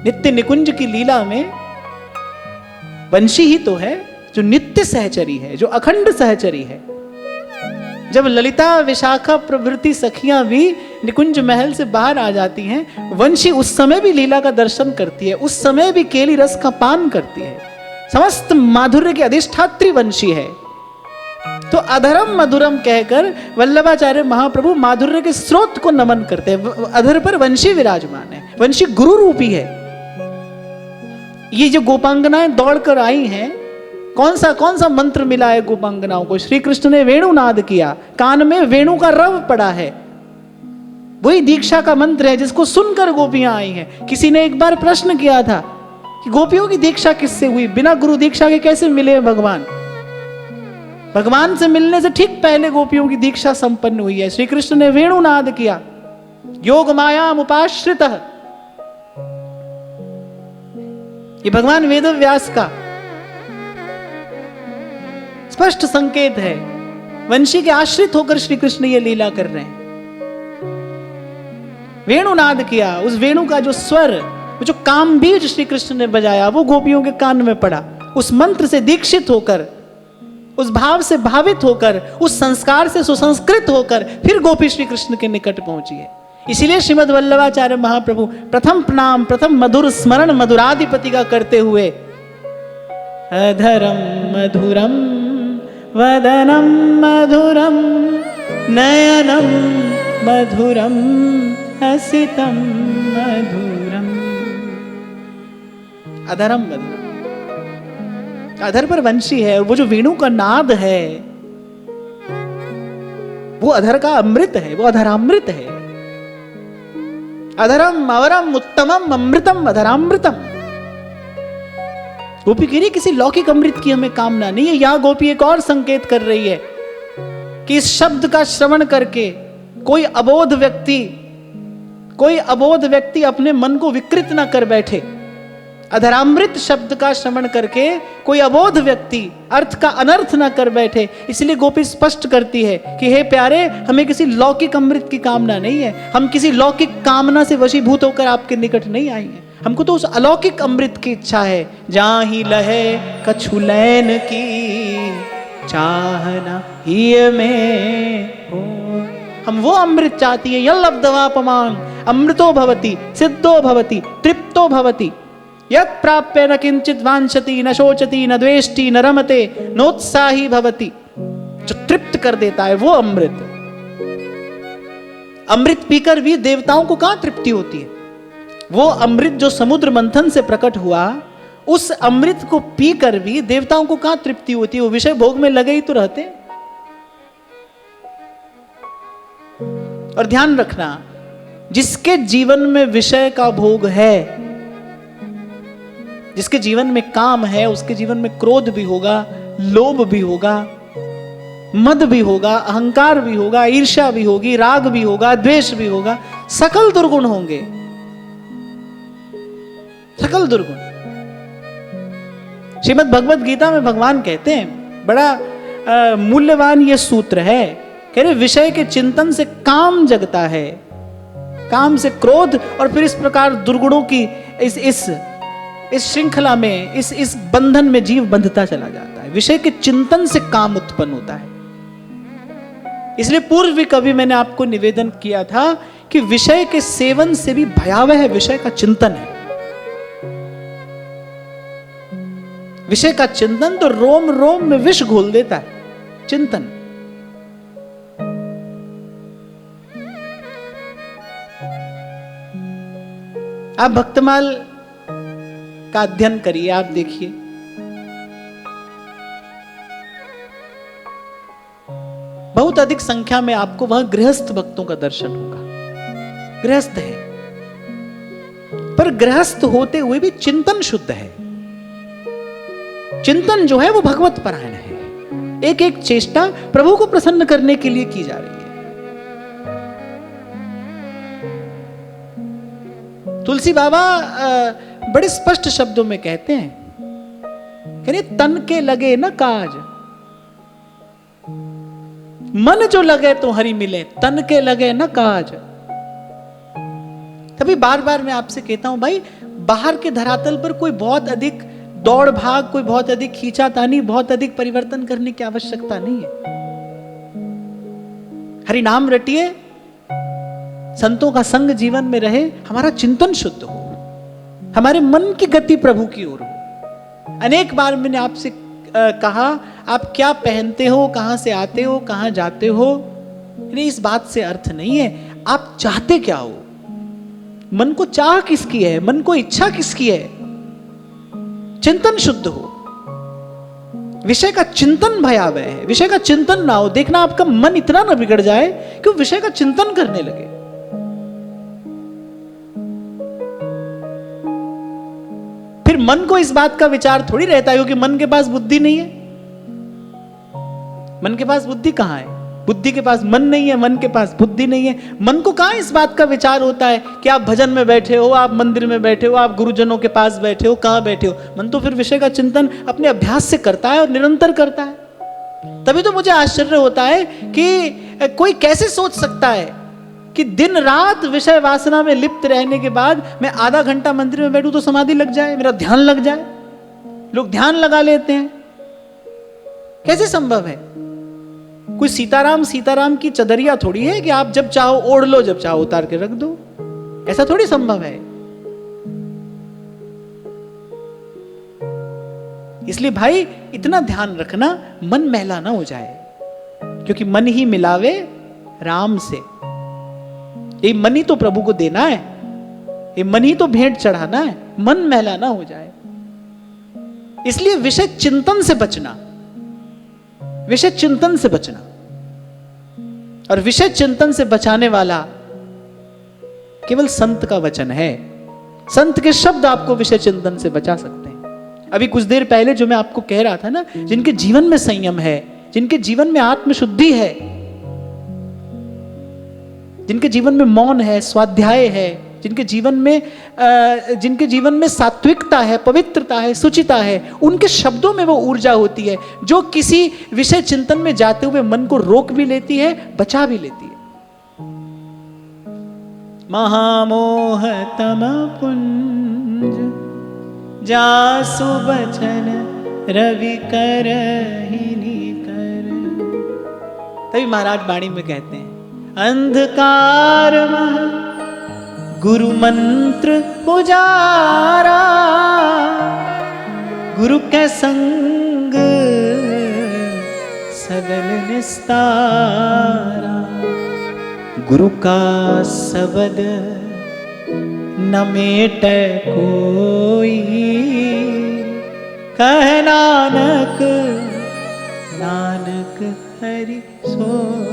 [SPEAKER 1] नित्य निकुंज की लीला में वंशी ही तो है जो नित्य सहचरी है, जो अखंड सहचरी है। जब ललिता विशाखा प्रभृति सखियां भी निकुंज महल से बाहर आ जाती हैं, वंशी उस समय भी लीला का दर्शन करती है, उस समय भी केली रस का पान करती है। समस्त माधुर्य की अधिष्ठात्री वंशी है। तो अधरम मधुरम कहकर वल्लभाचार्य महाप्रभु माधुर्य के स्रोत को नमन करते हैं। अधर पर वंशी विराजमान है, वंशी गुरु रूपी है। ये जो गोपांगनाएं दौड़कर आई हैं, कौन सा मंत्र मिला है गोपांगनाओं को? श्री कृष्ण ने वेणुनाद किया, कान में वेणु का रव पड़ा है, वही दीक्षा का मंत्र है जिसको सुनकर गोपियां आई हैं। किसी ने एक बार प्रश्न किया था कि गोपियों की दीक्षा किससे हुई? बिना गुरु दीक्षा के कैसे मिले भगवान? भगवान से मिलने से ठीक पहले गोपियों की दीक्षा संपन्न हुई है। श्री कृष्ण ने वेणुनाद किया, योग मायाम उपाश्रितः। ये भगवान वेद व्यास का स्पष्ट संकेत है। वंशी के आश्रित होकर श्री कृष्ण ये लीला कर रहे हैं। वेणुनाद किया, उस वेणु का जो स्वर, जो कामबीज श्री कृष्ण ने बजाया, वो गोपियों के कान में पड़ा। उस मंत्र से दीक्षित होकर, उस भाव से भावित होकर, उस संस्कार से सुसंस्कृत होकर फिर गोपी श्री कृष्ण के निकट पहुंची है। इसीलिए श्रीमद् वल्लभाचार्य महाप्रभु प्रथम प्रणाम, प्रथम मधुर स्मरण मधुराधिपति का करते हुए अधरम मधुरम वदनम मधुरम नयनम मधुरम हसितम मधुरम। अधरम मधुरम, अधर पर वंशी है, और वो जो वेणु का नाद है वो अधर का अमृत है, वो अधरामृत है। अधरम अवरम उत्तमम अमृतम अधरामृतम। गोपी कह रही किसी लौकिक अमृत की हमें कामना नहीं है। यहां गोपी एक और संकेत कर रही है कि इस शब्द का श्रवण करके कोई अबोध व्यक्ति अपने मन को विकृत ना कर बैठे। अधरामृत शब्द का श्रवण करके कोई अबोध व्यक्ति अर्थ का अनर्थ ना कर बैठे। इसलिए गोपी स्पष्ट करती है कि हे प्यारे, हमें किसी लौकिक अमृत की कामना नहीं है, हम किसी लौकिक कामना से वशीभूत होकर आपके निकट नहीं आई हैं। हमको तो उस अलौकिक अमृत की इच्छा है, जहां ही लहे कछु लैन की चाहना ही में हो। हम वो अमृत चाहती है। यल्लब्धवापमांग अमृतो भवति सिद्धो भवति तृप्तो भवति यत् प्राप्य न किंचित वांछति न शोचति न द्वेष्टि न रमते नोत्साही भवति। जो तृप्त कर देता है वो अमृत। अमृत पीकर भी देवताओं को कहां तृप्ति होती है? वो अमृत जो समुद्र मंथन से प्रकट हुआ, उस अमृत को पीकर भी देवताओं को कहां तृप्ति होती है? वो विषय भोग में लगे ही तो रहते। और ध्यान रखना, जिसके जीवन में विषय का भोग है, जिसके जीवन में काम है, उसके जीवन में क्रोध भी होगा, लोभ भी होगा, मद भी होगा, अहंकार भी होगा, ईर्ष्या भी होगी, राग भी होगा, द्वेष भी होगा, सकल दुर्गुण होंगे, सकल दुर्गुण। श्रीमद् भगवद गीता में भगवान कहते हैं, बड़ा मूल्यवान ये सूत्र है, कह रहे विषय के चिंतन से काम जगता है, काम से क्रोध, और फिर इस प्रकार दुर्गुणों की इस श्रृंखला में, इस बंधन में जीव बंधता चला जाता है। विषय के चिंतन से काम उत्पन्न होता है। इसलिए पूर्व भी कभी मैंने आपको निवेदन किया था कि विषय के सेवन से भी भयावह विषय का चिंतन है। विषय का चिंतन तो रोम रोम में विष घोल देता है। चिंतन, आप भक्तमाल का अध्ययन करिए, आप देखिए बहुत अधिक संख्या में आपको वहां गृहस्थ भक्तों का दर्शन होगा। गृहस्थ है, पर गृहस्थ होते हुए भी चिंतन शुद्ध है। चिंतन जो है वो भगवत परायण है। एक एक चेष्टा प्रभु को प्रसन्न करने के लिए की जा रही है। तुलसी बाबा बड़े स्पष्ट शब्दों में कहते हैं, कह रहे तन के लगे न काज, मन जो लगे तो हरि मिले, तन के लगे न काज। तभी बार बार मैं आपसे कहता हूं भाई, बाहर के धरातल पर कोई बहुत अधिक दौड़ भाग, कोई बहुत अधिक खींचातानी, बहुत अधिक परिवर्तन करने की आवश्यकता नहीं है। हरि नाम रटिए, संतों का संग जीवन में रहे, हमारा चिंतन शुद्ध हो, हमारे मन की गति प्रभु की ओर हो। अनेक बार मैंने आपसे कहा आप क्या पहनते हो, कहां से आते हो, कहां जाते हो, इस बात से अर्थ नहीं है। आप चाहते क्या हो, मन को चाह किसकी है, मन को इच्छा किसकी है। चिंतन शुद्ध हो, विषय का चिंतन भयावह है। विषय का चिंतन ना हो, देखना आपका मन इतना ना बिगड़ जाए कि वो विषय का चिंतन करने लगे। फिर मन को इस बात का विचार थोड़ी रहता है क्योंकि मन के पास बुद्धि नहीं है। मन के पास बुद्धि कहां है, बुद्धि के पास मन नहीं है, मन के पास बुद्धि नहीं है। मन को कहां इस बात का विचार होता है कि आप भजन में बैठे हो, आप मंदिर में बैठे हो, आप गुरुजनों के पास बैठे हो, कहां बैठे हो। मन तो फिर विषय का चिंतन अपने अभ्यास से करता है और निरंतर करता है। तभी तो मुझे आश्चर्य होता है कि कोई कैसे सोच सकता है कि दिन रात विषय वासना में लिप्त रहने के बाद मैं आधा घंटा मंदिर में बैठूं तो समाधि लग जाए, मेरा ध्यान लग जाए। लोग ध्यान लगा लेते हैं, कैसे संभव है। कोई सीताराम सीताराम की चदरिया थोड़ी है कि आप जब चाहो ओढ़ लो, जब चाहो उतार के रख दो, ऐसा थोड़ी संभव है। इसलिए भाई इतना ध्यान रखना मन मैला ना हो जाए, क्योंकि मन ही मिलावे राम से। ये मन ही तो प्रभु को देना है, ये मन ही तो भेंट चढ़ाना है, मन मैला ना हो जाए। इसलिए विषय चिंतन से बचना, विषय चिंतन से बचना, और विषय चिंतन से बचाने वाला केवल संत का वचन है। संत के शब्द आपको विषय चिंतन से बचा सकते हैं। अभी कुछ देर पहले जो मैं आपको कह रहा था ना, जिनके जीवन में संयम है, जिनके जीवन में आत्मशुद्धि है, जिनके जीवन में मौन है, स्वाध्याय है, जिनके जीवन में सात्विकता है, पवित्रता है, सुचिता है, उनके शब्दों में वो ऊर्जा होती है जो किसी विषय चिंतन में जाते हुए मन को रोक भी लेती है, बचा भी लेती है। महामोह तम पुंज जासु बचन रवि करहिनी कर। तभी महाराज वाणी में कहते हैं, अंधकार मह गुरु मंत्र उजारा, गुरु के संग सगल निस्तारा। गुरु का शब्द न मेट कोई, कह नानक नानक हरि सोई।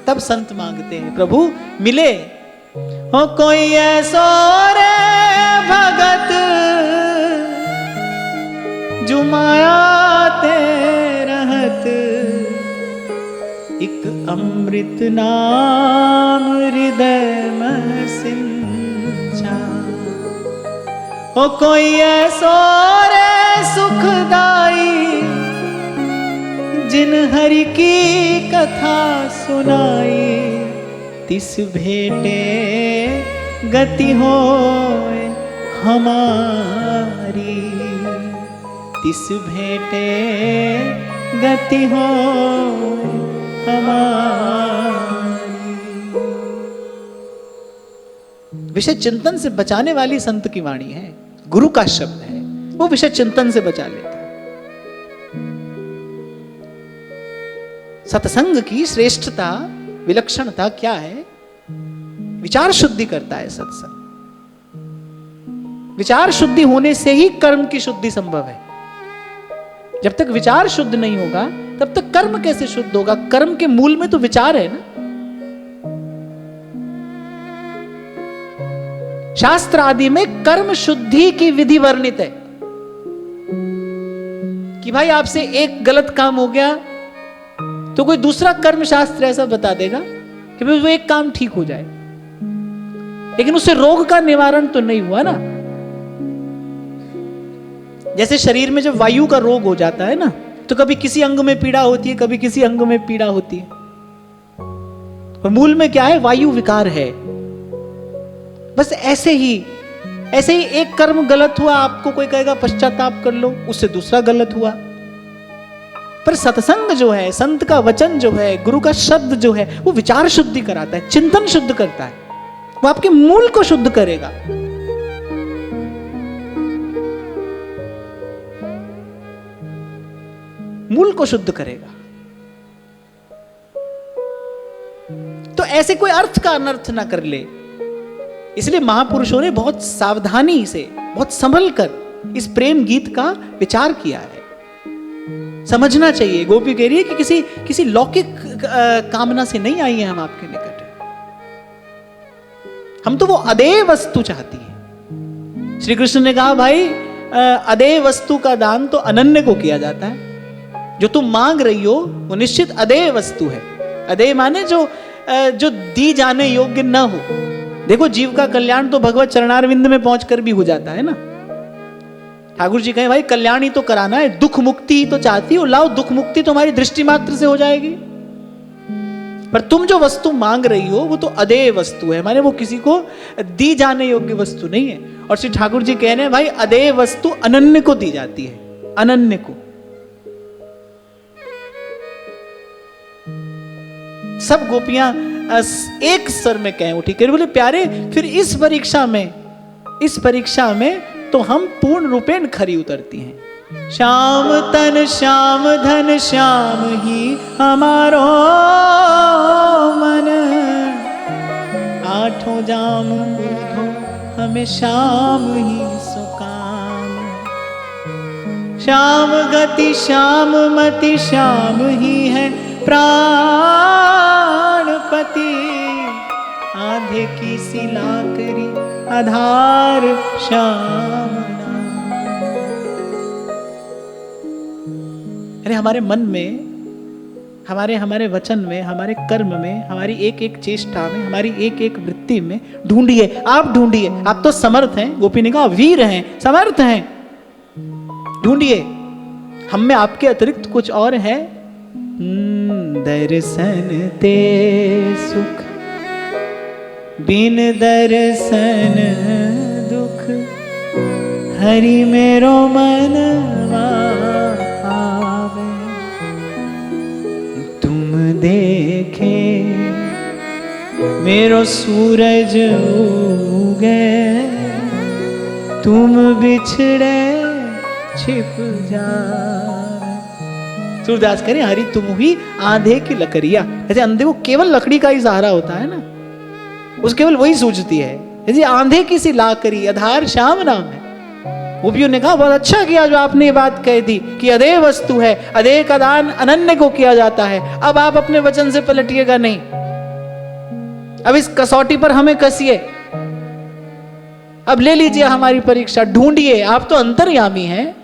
[SPEAKER 1] तब संत मांगते हैं, प्रभु मिले हो कोई ऐसो रे भगत, जो माया ते रहत, एक अमृत नाम हृदय में सिंचा। हो कोई ऐसो रे सुखदाई, जिन हरि की कथा सुनाई, तिस भेटे गति होए हमारी, तिस भेटे गति होए हमारी। विषय चिंतन से बचाने वाली संत की वाणी है, गुरु का शब्द है, वो विषय चिंतन से बचा लेता है। सत्संग की श्रेष्ठता, विलक्षणता क्या है? विचार शुद्धि करता है सत्संग। विचार शुद्धि होने से ही कर्म की शुद्धि संभव है। जब तक विचार शुद्ध नहीं होगा तब तक कर्म कैसे शुद्ध होगा? कर्म के मूल में तो विचार है ना। शास्त्र आदि में कर्म शुद्धि की विधि वर्णित है कि भाई आपसे एक गलत काम हो गया तो कोई दूसरा कर्म शास्त्र ऐसा बता देगा कि भाई वो एक काम ठीक हो जाए, लेकिन उससे रोग का निवारण तो नहीं हुआ ना। जैसे शरीर में जब वायु का रोग हो जाता है ना, तो कभी किसी अंग में पीड़ा होती है, कभी किसी अंग में पीड़ा होती है, और मूल में क्या है? वायु विकार है। बस ऐसे ही एक कर्म गलत हुआ, आपको कोई कहेगा पश्चाताप कर लो, उससे दूसरा गलत हुआ। पर सत्संग जो है, संत का वचन जो है, गुरु का शब्द जो है, वो विचार शुद्धि कराता है, चिंतन शुद्ध करता है, वो आपके मूल को शुद्ध करेगा। मूल को शुद्ध करेगा। तो ऐसे कोई अर्थ का अनर्थ ना कर ले, इसलिए महापुरुषों ने बहुत सावधानी से, बहुत संभल कर इस प्रेम गीत का विचार किया है। समझना चाहिए, गोपी कह रही है कि किसी लौकिक कामना से नहीं आई है हम आपके निकट, हम तो वो अदेय वस्तु चाहती है। श्री कृष्ण ने कहा भाई अदेय वस्तु का दान तो अनन्य को किया जाता है, जो तुम मांग रही हो वो निश्चित अदेय वस्तु है। अदेय माने जो दी जाने योग्य न हो। देखो जीव का कल्याण तो भगवत चरणारविंद में पहुंचकर भी हो जाता है ना। ठाकुर जी कहे भाई कल्याण ही तो कराना है, दुख मुक्ति ही तो चाहती हो, लाओ दुख मुक्ति तुम्हारी दृष्टि मात्र से हो जाएगी। पर तुम जो वस्तु मांग रही हो वो तो अदेय वस्तु है, माने वो किसी को दी जाने योग्य वस्तु नहीं है। और श्री ठाकुर जी कह रहे हैं भाई अदेय वस्तु अनन्य को दी जाती है, अनन्य को। सब गोपियां एक स्वर में कह उठी, कह बोले प्यारे फिर इस परीक्षा में तो हम पूर्ण रूपेण खरी उतरती हैं। श्याम तन श्याम धन श्याम ही हमारो मन, आठों जाम ऊधो हमें श्याम ही सुकाम। श्याम गति श्याम मति श्याम ही है प्राणपति, आधे की सिला करी आधार श्याम नाम। अरे हमारे मन में, हमारे वचन में, हमारे कर्म में, हमारी एक एक चेष्टा में, हमारी एक एक वृत्ति में ढूंढिए, आप ढूंढिए। आप तो समर्थ हैं, गोपी ने कहा वीर हैं, समर्थ हैं, ढूंढिए हम में आपके अतिरिक्त कुछ और है। दर्शन ते सुख बिन दर्शन दुख, हरि मेरो मनवा आवे। तुम देखे मेरो सूरज उगे, तुम बिछड़े छिप जा। सूरदास करें हरि तुम ही आंधे की लकड़िया। जैसे अंधे को केवल लकड़ी का ही सहारा होता है ना, उस केवल वही सूझती है। जैसे आंधे की सी लाकड़ी, आधार श्याम नाम है। गोपियों ने कहा बहुत अच्छा किया जो आपने ये बात कह दी कि अदेय वस्तु है, अदेय का दान अनन्य को किया जाता है। अब आप अपने वचन से पलटिएगा नहीं, अब इस कसौटी पर हमें कसिए, अब ले लीजिए हमारी परीक्षा, ढूंढिए। आप तो अंतर्यामी हैं,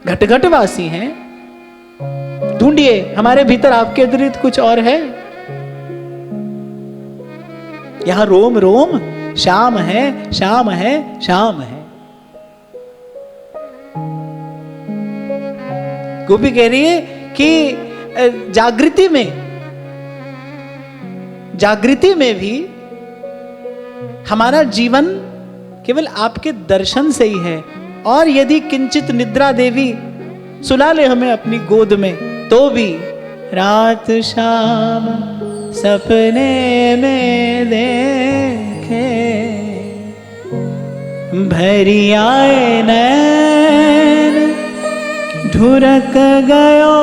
[SPEAKER 1] घट घटवासी हैं, ढूंढिए हमारे भीतर आपके अतिरिक्त कुछ और है। यहां रोम रोम श्याम है, श्याम है, श्याम है। गोपी कह रही है कि जागृति में भी हमारा जीवन केवल आपके दर्शन से ही है। और यदि किंचित निद्रा देवी सुला ले हमें अपनी गोद में, तो भी रात शाम सपने में देखे, भरी आए नैन ढुरक गयो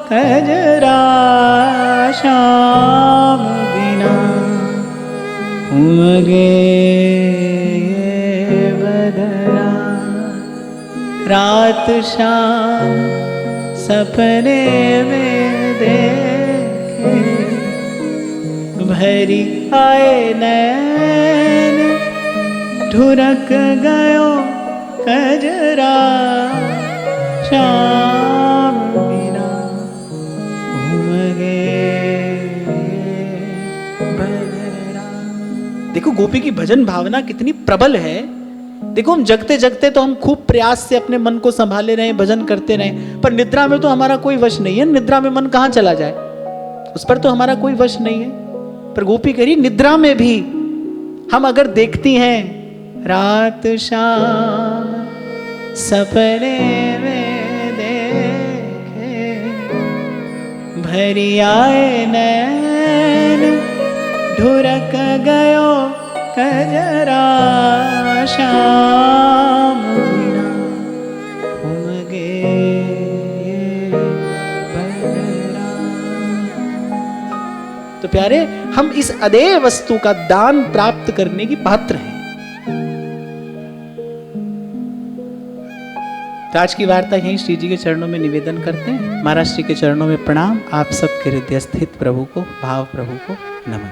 [SPEAKER 1] कजरा, शाम बिना उमगे बदरा। रात शाम सपने में देखे, भरी आए नैन ढुरक गयो कजरा, श्याम बिना उमगे बदरा। देखो गोपी की भजन भावना कितनी प्रबल है। देखो हम जगते जगते तो हम खूब प्रयास से अपने मन को संभाले रहे, भजन करते रहे, पर निद्रा में तो हमारा कोई वश नहीं है। निद्रा में मन कहां चला जाए, उस पर तो हमारा कोई वश नहीं है। पर गोपी कह रही निद्रा में भी हम अगर देखती हैं, रात शाम सपने में देखे, भरी आए नैन ढुरक गयो कजरा, श्याम बिना उमगे तो प्यारे, हम इस अदेय वस्तु का दान प्राप्त करने की पात्र हैं। तो आज की वार्ता यहीं श्री जी के चरणों में निवेदन करते हैं। महाराज श्री के चरणों में प्रणाम। आप सबके हृदय स्थित प्रभु को, भाव प्रभु को नमन।